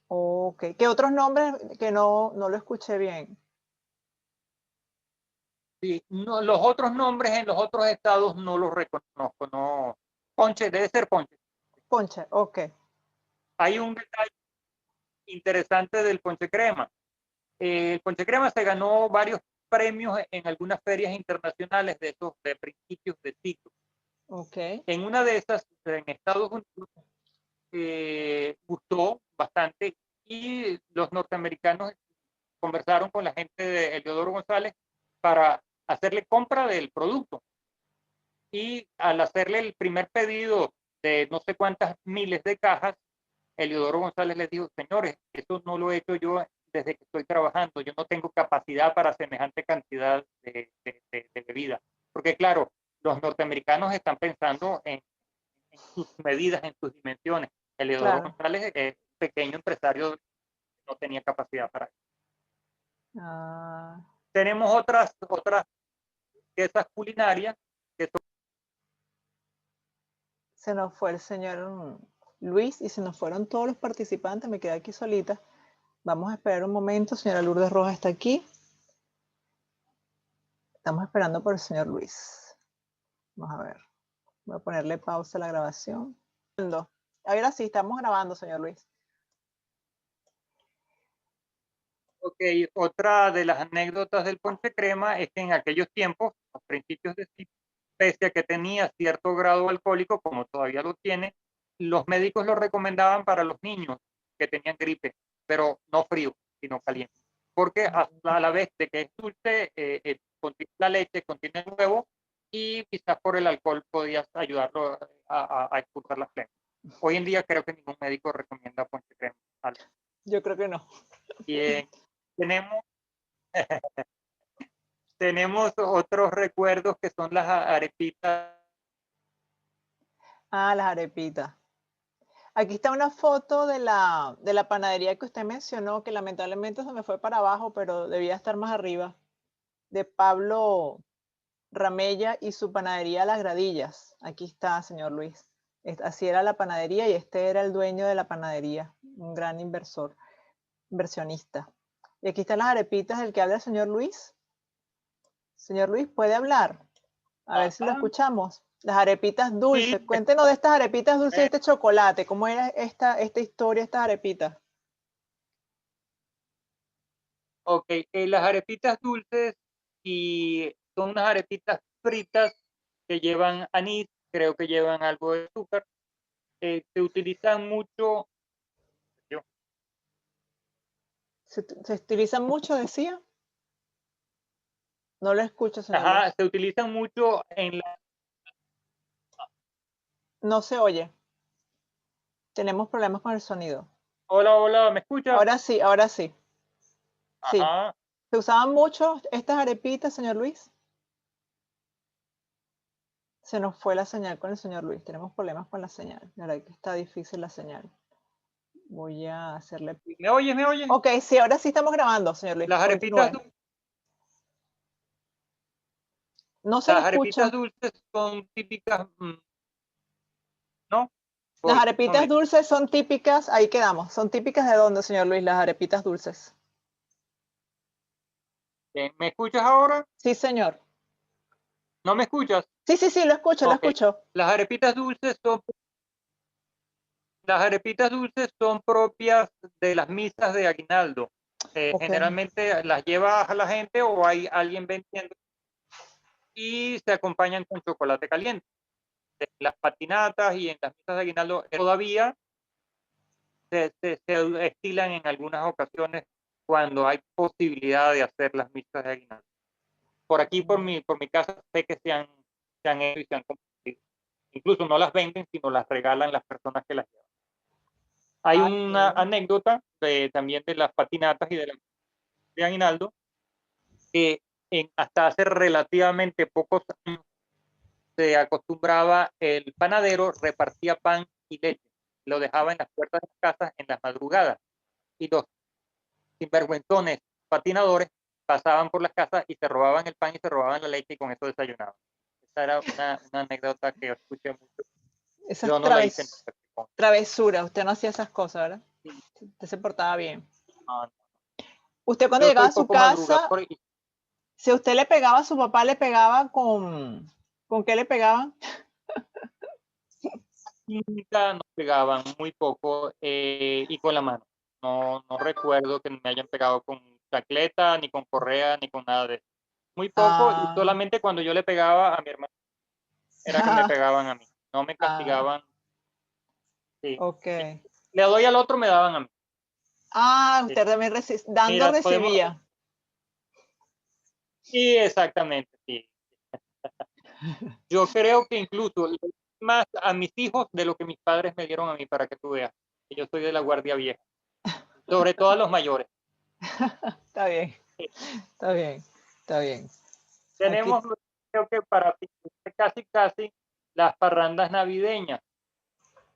Ok. ¿Qué otros nombres que no lo escuché bien? Sí, no, los otros nombres en los otros estados no los reconozco. No. Ponche, debe ser ponche. Ponche, ok. Hay un detalle interesante del ponche crema. El ponche crema se ganó varios premios en algunas ferias internacionales de esos de principios de siglo. Ok. En una de esas, en Estados Unidos, gustó bastante y los norteamericanos conversaron con la gente de Eliodoro González para hacerle compra del producto. Y al hacerle el primer pedido de no sé cuántas miles de cajas, Eliodoro González les dijo, señores, eso no lo he hecho yo desde que estoy trabajando, yo no tengo capacidad para semejante cantidad de bebida. Porque claro, los norteamericanos están pensando en sus medidas, en sus dimensiones. Eliodoro Claro. González es un pequeño empresario, no tenía capacidad para eso. Ah, Tenemos otras piezas culinarias que son. se nos fue el señor Luis y se nos fueron todos los participantes. Me quedé aquí solita. Vamos a esperar un momento. Señora Lourdes Rojas está aquí. Estamos esperando por el señor Luis. Vamos a ver. Voy a ponerle pausa a la grabación. Ahora sí, estamos grabando, señor Luis. Ok, otra de las anécdotas del ponche crema es que en aquellos tiempos, a principios de siglo, pese a que tenía cierto grado alcohólico, como todavía lo tiene, los médicos lo recomendaban para los niños que tenían gripe, pero no frío, sino caliente. Porque a la vez de que es dulce, contiene la leche, contiene el huevo, y quizás por el alcohol podías ayudarlo a expulsar las flemas. Hoy en día creo que ningún médico recomienda ponche crema. Yo creo que no. Bien, tenemos tenemos otros recuerdos que son las arepitas. Ah, las arepitas. Aquí está una foto de la panadería que usted mencionó, que lamentablemente se me fue para abajo, pero debía estar más arriba, de Pablo Ramella y su panadería Las Gradillas. Aquí está, señor Luis. Así era la panadería y este era el dueño de la panadería, un gran inversionista. Y aquí están las arepitas del que habla el señor Luis. Señor Luis, ¿puede hablar? A ver si lo escuchamos. Las arepitas dulces. Sí, Cuéntenos de estas arepitas dulces y este chocolate. ¿Cómo era esta historia, estas arepitas? ok, las arepitas dulces y son unas arepitas fritas que llevan anís, creo que llevan algo de azúcar. Se utilizan mucho, yo, ¿Se utilizan mucho, decía? No lo escucho, señor Luis. se utilizan mucho en la... No se oye. Tenemos problemas con el sonido. Hola, hola, ¿me escuchas? Ahora sí, ahora sí. Sí. Ajá, ¿Se usaban mucho estas arepitas, señor Luis? Se nos fue la señal con el señor Luis. Tenemos problemas con la señal. La verdad que está difícil la señal. Voy a hacerle... ¿me oyes, me oyes? Ok, sí, ahora sí estamos grabando, señor Luis. Las arepitas, Continúe. No se le las arepitas escucha. dulces son típicas, ¿no? Las Voy, un arepitas momento. dulces son típicas, ahí quedamos. ¿Son típicas de dónde, señor Luis, las arepitas dulces? ¿Me escuchas ahora? Sí, señor. ¿No me escuchas? Sí, sí, sí, lo escucho, lo Ok. escucho. Las arepitas dulces son, las arepitas dulces son propias de las misas de aguinaldo. Ok. Generalmente las lleva a la gente o hay alguien vendiendo y se acompañan con chocolate caliente. En las patinatas y en las misas de aguinaldo todavía se estilan en algunas ocasiones cuando hay posibilidad de hacer las misas de aguinaldo. Por aquí, por mi casa, sé que se han hecho y se han compartido. Incluso no las venden, sino las regalan las personas que las llevan. Hay Ay, qué una bien. anécdota también de las patinatas y de aguinaldo, que hasta hace relativamente pocos años se acostumbraba el panadero repartía pan y leche, lo dejaba en las puertas de las casas en las madrugadas y los sinvergüenzones patinadores pasaban por las casas y se robaban el pan y se robaban la leche y con eso desayunaban. Esa era una anécdota que escuché mucho. Esa Yo es no la hice nunca. travesura. Usted no hacía esas cosas, ¿verdad? Sí, Usted se portaba bien. no, no. Usted cuando Yo llegaba soy a su poco casa, madrugador y si usted le pegaba a su papá, le pegaba ¿con qué le pegaban? nunca nos pegaban, muy poco, y con la mano. No, no recuerdo que me hayan pegado con chancleta, ni con correa, ni con nada de eso. Muy poco, y Ah, solamente cuando yo le pegaba a mi hermano era que me pegaban a mí. No me ah, castigaban. Sí. ok. Le doy al otro, me daban a mí. Ah, Sí. usted también dando Mira, podemos. recibía. Sí, exactamente, sí. Yo creo que incluso le doy más a mis hijos de lo que mis padres me dieron a mí, para que tú veas. Que yo soy de la guardia vieja. Sobre todo a los mayores. Está bien, Sí. está bien, está bien. Aquí, Tenemos, creo que para casi las parrandas navideñas.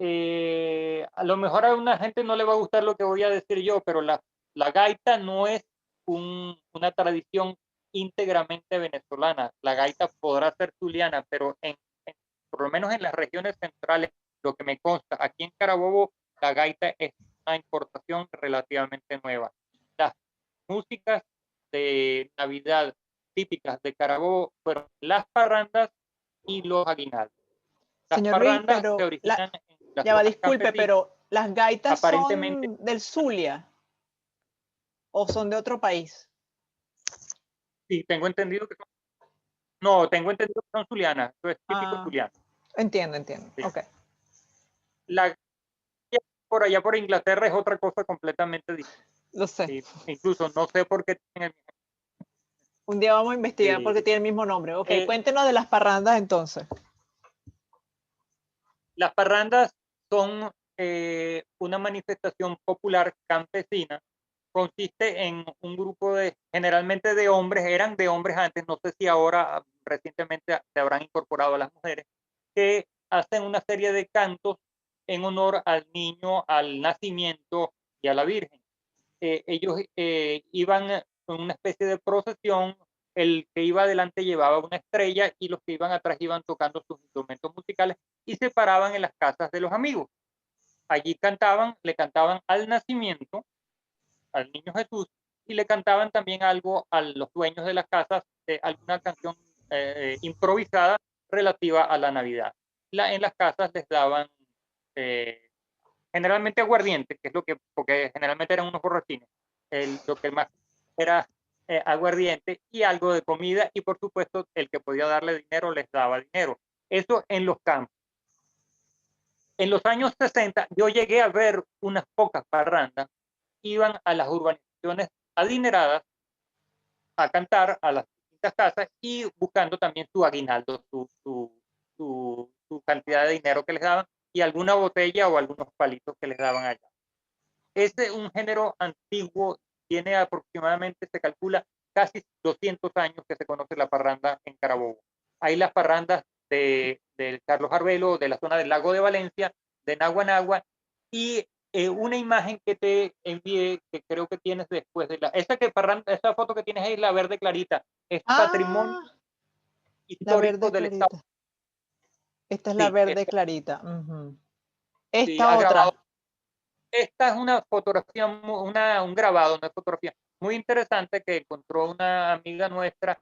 A lo mejor a una gente no le va a gustar lo que voy a decir yo, pero la gaita no es una tradición íntegramente venezolana. La gaita podrá ser zuliana, pero por lo menos en las regiones centrales, lo que me consta, aquí en Carabobo, la gaita es una importación relativamente nueva. Las músicas de Navidad típicas de Carabobo fueron las parrandas y los aguinaldos. Las Señor Luis, parrandas se pero originan en las ya va, zonas disculpe, campesinas, pero ¿las gaitas aparentemente. son del Zulia o son de otro país? Sí, tengo entendido que son, no, tengo entendido que son zulianas, eso es típico Ah, zuliano. entiendo. Sí. Ok, La por allá por Inglaterra es otra cosa completamente distinta. lo sé. Sí, incluso no sé por qué tienen Un día vamos a investigar sí. porque tiene el mismo nombre. Ok, Eh, cuéntenos de las parrandas entonces. las parrandas son una manifestación popular campesina. Consiste en un grupo generalmente de hombres, eran de hombres antes, no sé si ahora recientemente se habrán incorporado a las mujeres, que hacen una serie de cantos en honor al niño, al nacimiento y a la Virgen. Ellos iban en una especie de procesión, el que iba adelante llevaba una estrella y los que iban atrás iban tocando sus instrumentos musicales y se paraban en las casas de los amigos. Allí cantaban, le cantaban al nacimiento, al niño Jesús, y le cantaban también algo a los dueños de las casas, alguna canción improvisada relativa a la Navidad. En las casas les daban eh, generalmente aguardiente, que es lo que, porque generalmente eran unos borrachines, lo que más era aguardiente y algo de comida y por supuesto el que podía darle dinero les daba dinero. Eso en los campos. En los años 60 yo llegué a ver unas pocas parrandas, iban a las urbanizaciones adineradas a cantar a las distintas casas y buscando también su aguinaldo, su cantidad de dinero que les daban y alguna botella o algunos palitos que les daban allá. Es un género antiguo, tiene aproximadamente, se calcula, casi 200 años que se conoce la parranda en Carabobo. Hay las parrandas de Carlos Arbelo, de la zona del lago de Valencia, de Naguanagua, y una imagen que te envié, que creo que tienes después de esa foto que tienes ahí, la verde clarita, es patrimonio Ah, la histórico verde del Estado. clarita. Esta es la Sí, verde clarita. Ujú. sí, Esta ha grabado. otra. Esta es una fotografía, un grabado, una fotografía muy interesante que encontró una amiga nuestra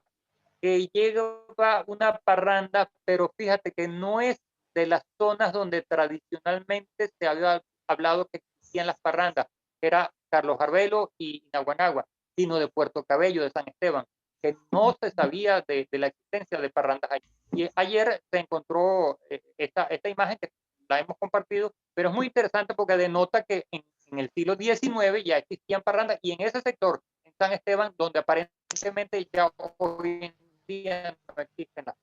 que lleva una parranda, pero fíjate que no es de las zonas donde tradicionalmente se había hablado que existían las parrandas, que era Carlos Arbelo y Naguanagua, sino de Puerto Cabello, de San Esteban, que no se sabía de la existencia de parrandas allí. Y ayer se encontró esta imagen que la hemos compartido, pero es muy interesante porque denota que en el siglo XIX ya existían parrandas y en ese sector, en San Esteban, donde aparentemente ya hoy en día no existen las.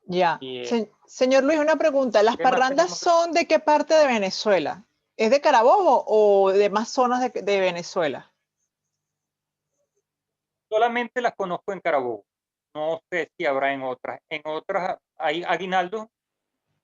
Ya. Y, Señor Luis, una pregunta. ¿Las ¿qué más parrandas tenemos? son de qué parte de Venezuela? ¿Es de Carabobo o de más zonas de Venezuela? Solamente las conozco en Carabobo. No sé si habrá en otras. En otras hay aguinaldo,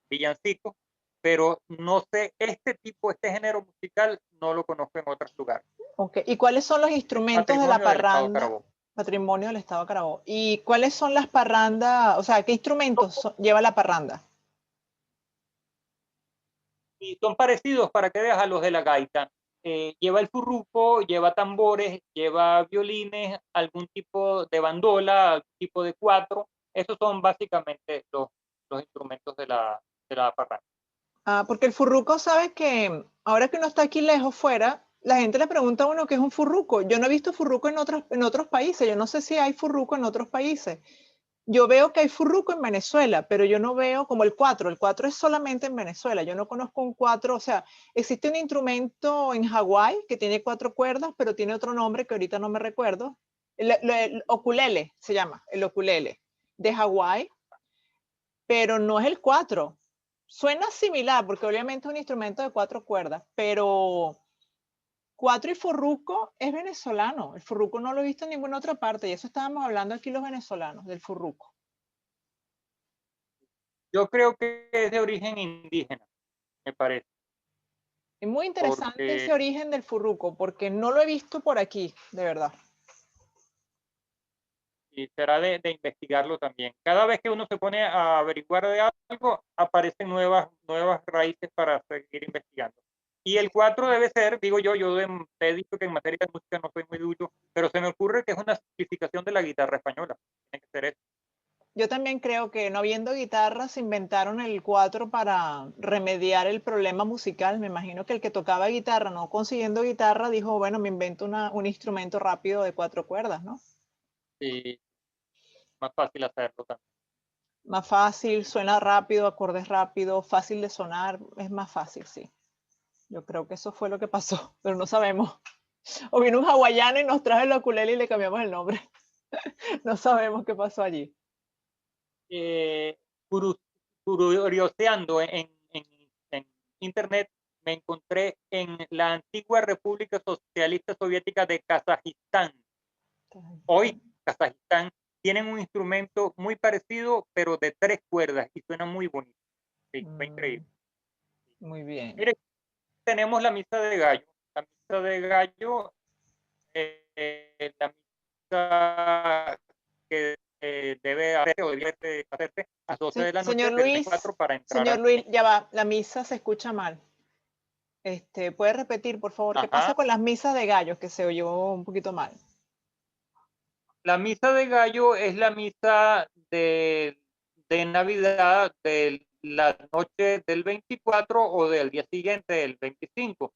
villancicos, pero no sé, este género musical no lo conozco en otros lugares. Ok. ¿Y cuáles son los Es instrumentos de la patrimonio del Estado de parranda? Carabobo. Patrimonio del Estado de Carabobo. ¿Y cuáles son las parrandas? O sea, ¿qué instrumentos lleva la parranda? Y son parecidos para que veas a los de la gaita. Lleva el furruco, lleva tambores, lleva violines, algún tipo de bandola, algún tipo de cuatro. Esos son básicamente los instrumentos de la parranda. Ah, porque el furruco, sabe que ahora que uno está aquí lejos, fuera, la gente le pregunta a uno qué es un furruco. Yo no he visto furruco en otros países. Yo no sé si hay furruco en otros países. Yo veo que hay furruco en Venezuela, pero yo no veo como el cuatro. El cuatro es solamente en Venezuela. Yo no conozco un cuatro. O sea, existe un instrumento en Hawái que tiene 4 cuerdas, pero tiene otro nombre que ahorita no me recuerdo. El ukulele se llama, el ukulele de Hawái, pero no es el cuatro. Suena similar porque obviamente es un instrumento de 4 cuerdas, pero cuatro y furruco es venezolano. El furruco no lo he visto en ninguna otra parte y eso estábamos hablando aquí los venezolanos, del furruco. Yo creo que es de origen indígena, me parece, Es muy interesante porque ese origen del furruco porque no lo he visto por aquí, de verdad. y será de investigarlo también. Cada vez que uno se pone a averiguar de algo, aparecen nuevas raíces para seguir investigando. Y el 4 debe ser, digo yo te he dicho que en materia de música no soy muy ducho, pero se me ocurre que es una simplificación de la guitarra española. Tiene que ser eso. Yo también creo que no habiendo guitarras inventaron el 4 para remediar el problema musical. Me imagino que el que tocaba guitarra, no consiguiendo guitarra, dijo, bueno, me invento un instrumento rápido de 4 cuerdas, ¿no? Y más fácil hacerlo también. Más fácil, suena rápido, acordes rápido, fácil de sonar, es más fácil, sí. Yo creo que eso fue lo que pasó, pero no sabemos. O vino un hawaiano y nos trajo el ukulele y le cambiamos el nombre. No sabemos qué pasó allí. Curioseando en internet, me encontré en la antigua República Socialista Soviética de Kazajistán. Hoy, Kazajistán tienen un instrumento muy parecido, pero de 3 cuerdas y suena muy bonito. Sí, fue increíble. Muy bien. Mire, tenemos la misa de gallo. La misa de gallo, la misa que debe hacerse o debe hacerse a las 12 de la noche Señor del Luis, 24 para entrar señor Luis, ya va, la misa se escucha mal. ¿Puede repetir, por favor, qué pasa con las misas de gallos, que se oyó un poquito mal? La misa de gallo es la misa de Navidad de la noche del 24 o del día siguiente, del 25.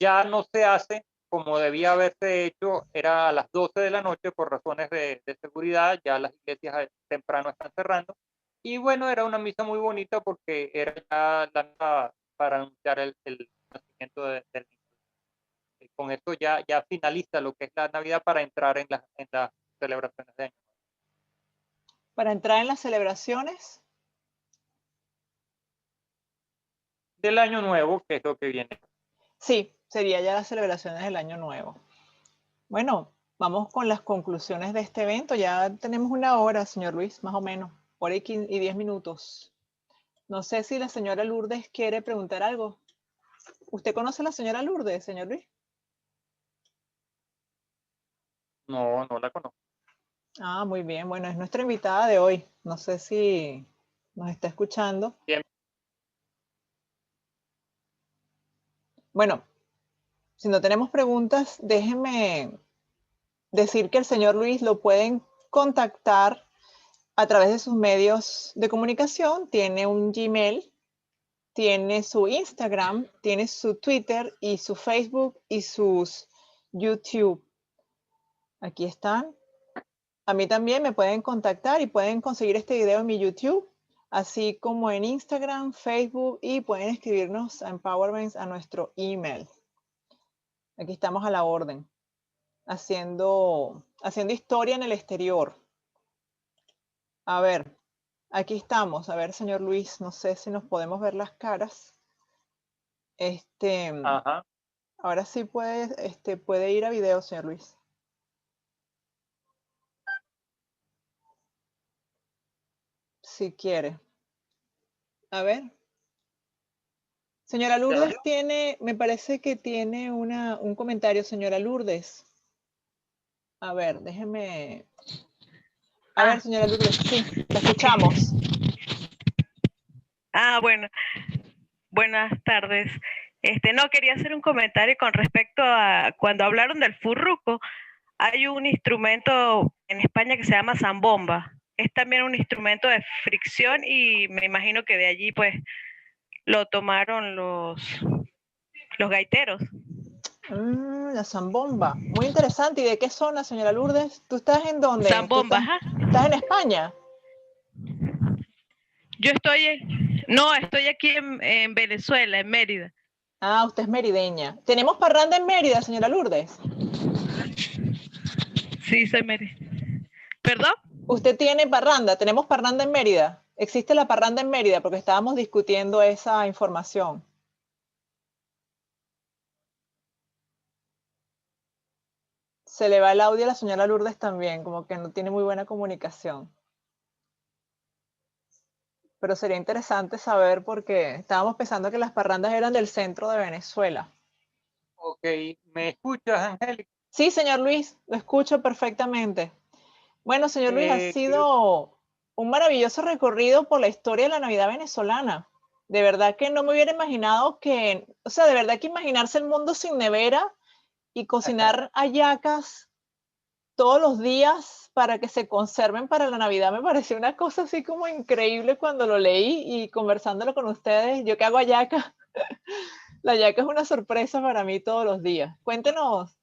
Ya no se hace como debía haberse hecho, era a las 12 de la noche por razones de seguridad, ya las iglesias temprano están cerrando. Y bueno, era una misa muy bonita porque era ya la misa para anunciar el nacimiento del niño. Con esto ya finaliza lo que es la Navidad para entrar en las celebraciones de Año Nuevo. Para entrar en las celebraciones Del Año Nuevo, que es lo que viene. sí, sería ya las celebraciones del Año Nuevo. Bueno, vamos con las conclusiones de este evento. Ya tenemos una hora, señor Luis, más o menos, hora y 10 minutos. No sé si la señora Lourdes quiere preguntar algo. ¿Usted conoce a la señora Lourdes, señor Luis? No, no la conozco. Ah, muy bien. Bueno, es nuestra invitada de hoy. No sé si nos está escuchando. Bien. Bueno, si no tenemos preguntas, déjenme decir que el señor Luis lo pueden contactar a través de sus medios de comunicación. Tiene un Gmail, tiene su Instagram, tiene su Twitter y su Facebook y sus YouTube. Aquí están. A mí también me pueden contactar y pueden conseguir este video en mi YouTube, así como en Instagram, Facebook, y pueden escribirnos a Empowerments a nuestro email. Aquí estamos a la orden, haciendo historia en el exterior. A ver, aquí estamos. A ver, señor Luis, no sé si nos podemos ver las caras. Ajá. Ahora sí puede ir a video, señor Luis. Si quiere. A ver. Señora Lourdes me parece que tiene un comentario, señora Lourdes. A ver, déjeme. A ver, señora Lourdes, sí, la escuchamos. Bueno, buenas tardes. No, quería hacer un comentario con respecto a cuando hablaron del furruco. Hay un instrumento en España que se llama zambomba. Es también un instrumento de fricción y me imagino que de allí pues lo tomaron los gaiteros. La zambomba, muy interesante. ¿Y de qué zona, señora Lourdes? ¿Tú estás en dónde? Zambomba, ajá. ¿Estás en España? Yo estoy aquí en Venezuela, en Mérida. Ah, usted es merideña. ¿Tenemos parranda en Mérida, señora Lourdes? Sí, soy Mérida. ¿Perdón? ¿Usted tiene parranda? ¿Tenemos parranda en Mérida? ¿Existe la parranda en Mérida? Porque estábamos discutiendo esa información. Se le va el audio a la señora Lourdes también, como que no tiene muy buena comunicación. Pero sería interesante saber porque estábamos pensando que las parrandas eran del centro de Venezuela. Ok, ¿me escuchas, Angélica? Sí, señor Luis, lo escucho perfectamente. Bueno, señor Luis, ha sido un maravilloso recorrido por la historia de la Navidad venezolana. De verdad que no me hubiera imaginado de verdad que imaginarse el mundo sin nevera y cocinar hallacas todos los días para que se conserven para la Navidad. Me pareció una cosa así como increíble cuando lo leí y conversándolo con ustedes. Yo que hago hallaca, la hallaca es una sorpresa para mí todos los días. Cuéntenos,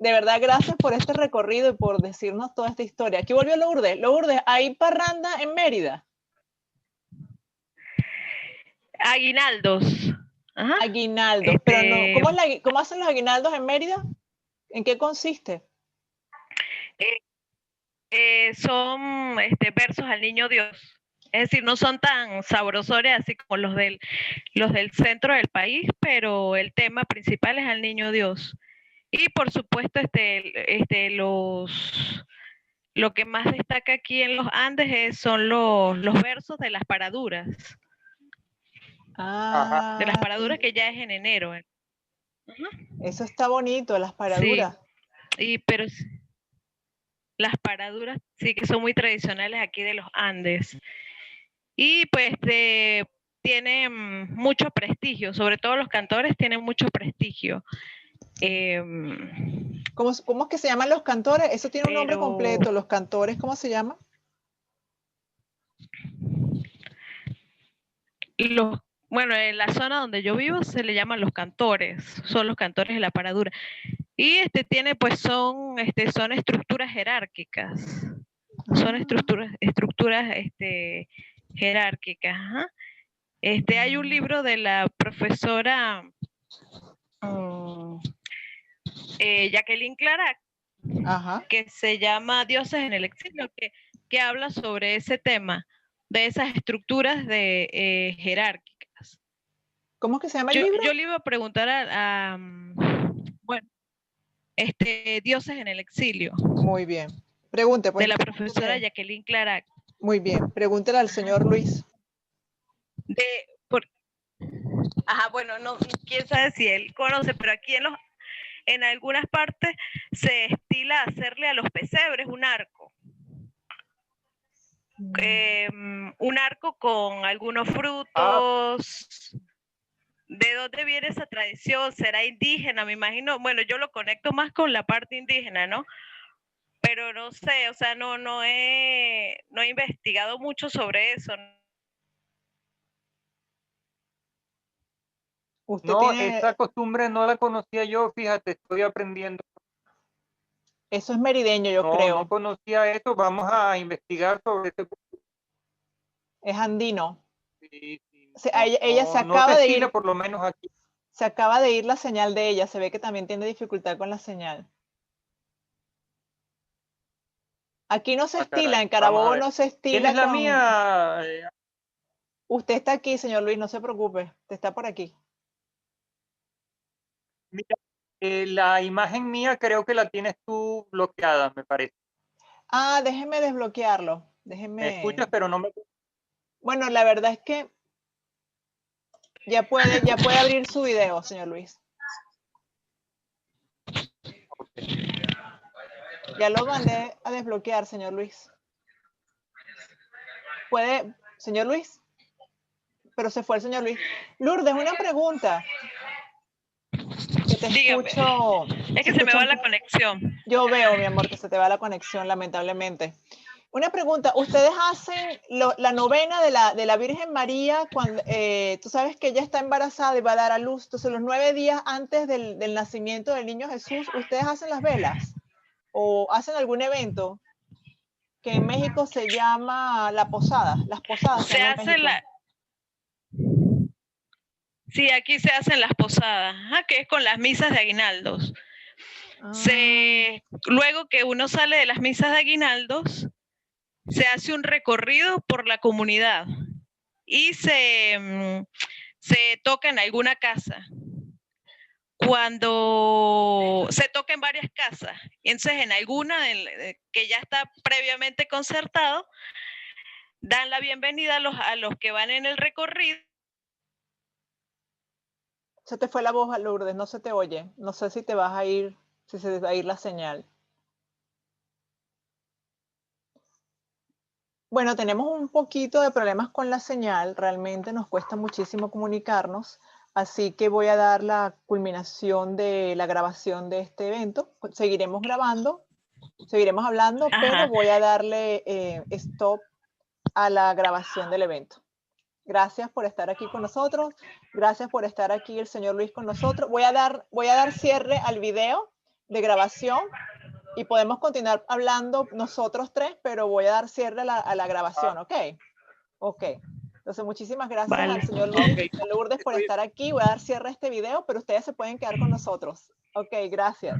de verdad, gracias por este recorrido y por decirnos toda esta historia. Aquí volvió Lourdes. Lourdes, ¿hay parranda en Mérida? Aguinaldos. Ajá. Aguinaldos, pero no, ¿cómo hacen los aguinaldos en Mérida? ¿En qué consiste? Son versos al niño Dios. Es decir, no son tan sabrosores así como los del centro del país, pero el tema principal es al niño Dios. Y por supuesto, lo que más destaca aquí en los Andes son los versos de las paraduras. Ah, de las paraduras que ya es en enero. Eso está bonito, las paraduras. Sí, pero las paraduras sí que son muy tradicionales aquí de los Andes. Y pues tienen mucho prestigio, sobre todo los cantores tienen mucho prestigio. ¿Cómo es que se llaman los cantores? Eso tiene un nombre completo, los cantores, ¿cómo se llaman? Bueno, en la zona donde yo vivo se le llaman los cantores, son los cantores de la paradura. Y son estructuras jerárquicas. Son estructuras jerárquicas. Ajá. Hay un libro de la profesora Jacqueline Clarac, que se llama Dioses en el Exilio, que habla sobre ese tema, de esas estructuras jerárquicas. ¿Cómo es que se llama el libro? Yo le iba a preguntar Dioses en el Exilio. Muy bien. Pregunte, pues. De la profesora Jacqueline Clarac. Muy bien. Pregúntele al señor Luis. Bueno, no, quién sabe si él conoce, pero aquí en algunas partes se estila hacerle a los pesebres un arco. Un arco con algunos frutos. ¿De dónde viene esa tradición? ¿Será indígena? Me imagino, bueno, yo lo conecto más con la parte indígena, ¿no? Pero no sé, o sea, no he investigado mucho sobre eso. Esa costumbre no la conocía yo, fíjate, estoy aprendiendo. Eso es merideño, yo creo. No conocía eso, vamos a investigar sobre ese. Es andino. Sí, ella se acaba de ir. Por lo menos aquí. Se acaba de ir la señal de ella, se ve que también tiene dificultad con la señal. Aquí no se estila, en Carabobo no se estila. ¿Quién es la mía? Usted está aquí, señor Luis, no se preocupe, usted está por aquí. Mira, la imagen mía creo que la tienes tú bloqueada, me parece. Ah, déjeme desbloquearlo. Me escuchas, pero no me... Bueno, la verdad es que ya puede abrir su video, señor Luis. Okay. Ya lo mandé a desbloquear, señor Luis. ¿Puede, señor Luis? Pero se fue el señor Luis. Lourdes, una pregunta. Que te escucho. Es que se me va la conexión. Yo veo, mi amor, que se te va la conexión, lamentablemente. Una pregunta, ¿ustedes hacen la novena de la Virgen María cuando tú sabes que ella está embarazada y va a dar a luz? Entonces, los 9 días antes del nacimiento del niño Jesús, ¿ustedes hacen las velas? ¿O hacen algún evento que en México se llama la posada? Las posadas se llaman en México. Sí, aquí se hacen las posadas, que es con las misas de aguinaldos. Luego que uno sale de las misas de aguinaldos, se hace un recorrido por la comunidad y se toca en alguna casa. Cuando se toca en varias casas, entonces en alguna que ya está previamente concertado, dan la bienvenida a los que van en el recorrido. Se te fue la voz, Lourdes, no se te oye. No sé si te vas a ir, si se va a ir la señal. Bueno, tenemos un poquito de problemas con la señal, realmente nos cuesta muchísimo comunicarnos, así que voy a dar la culminación de la grabación de este evento. Seguiremos grabando Seguiremos hablando, Ajá. pero voy a darle stop a la grabación del evento. Gracias por estar aquí con nosotros. Gracias por estar aquí el señor Luis con nosotros. Voy a dar cierre al video de grabación y podemos continuar hablando nosotros tres, pero voy a dar cierre a la grabación, ¿ok? Ok. Entonces, muchísimas gracias Vale. al señor Luis Ok. y a Lourdes por estar aquí. Voy a dar cierre a este video, pero ustedes se pueden quedar con nosotros. Ok, gracias.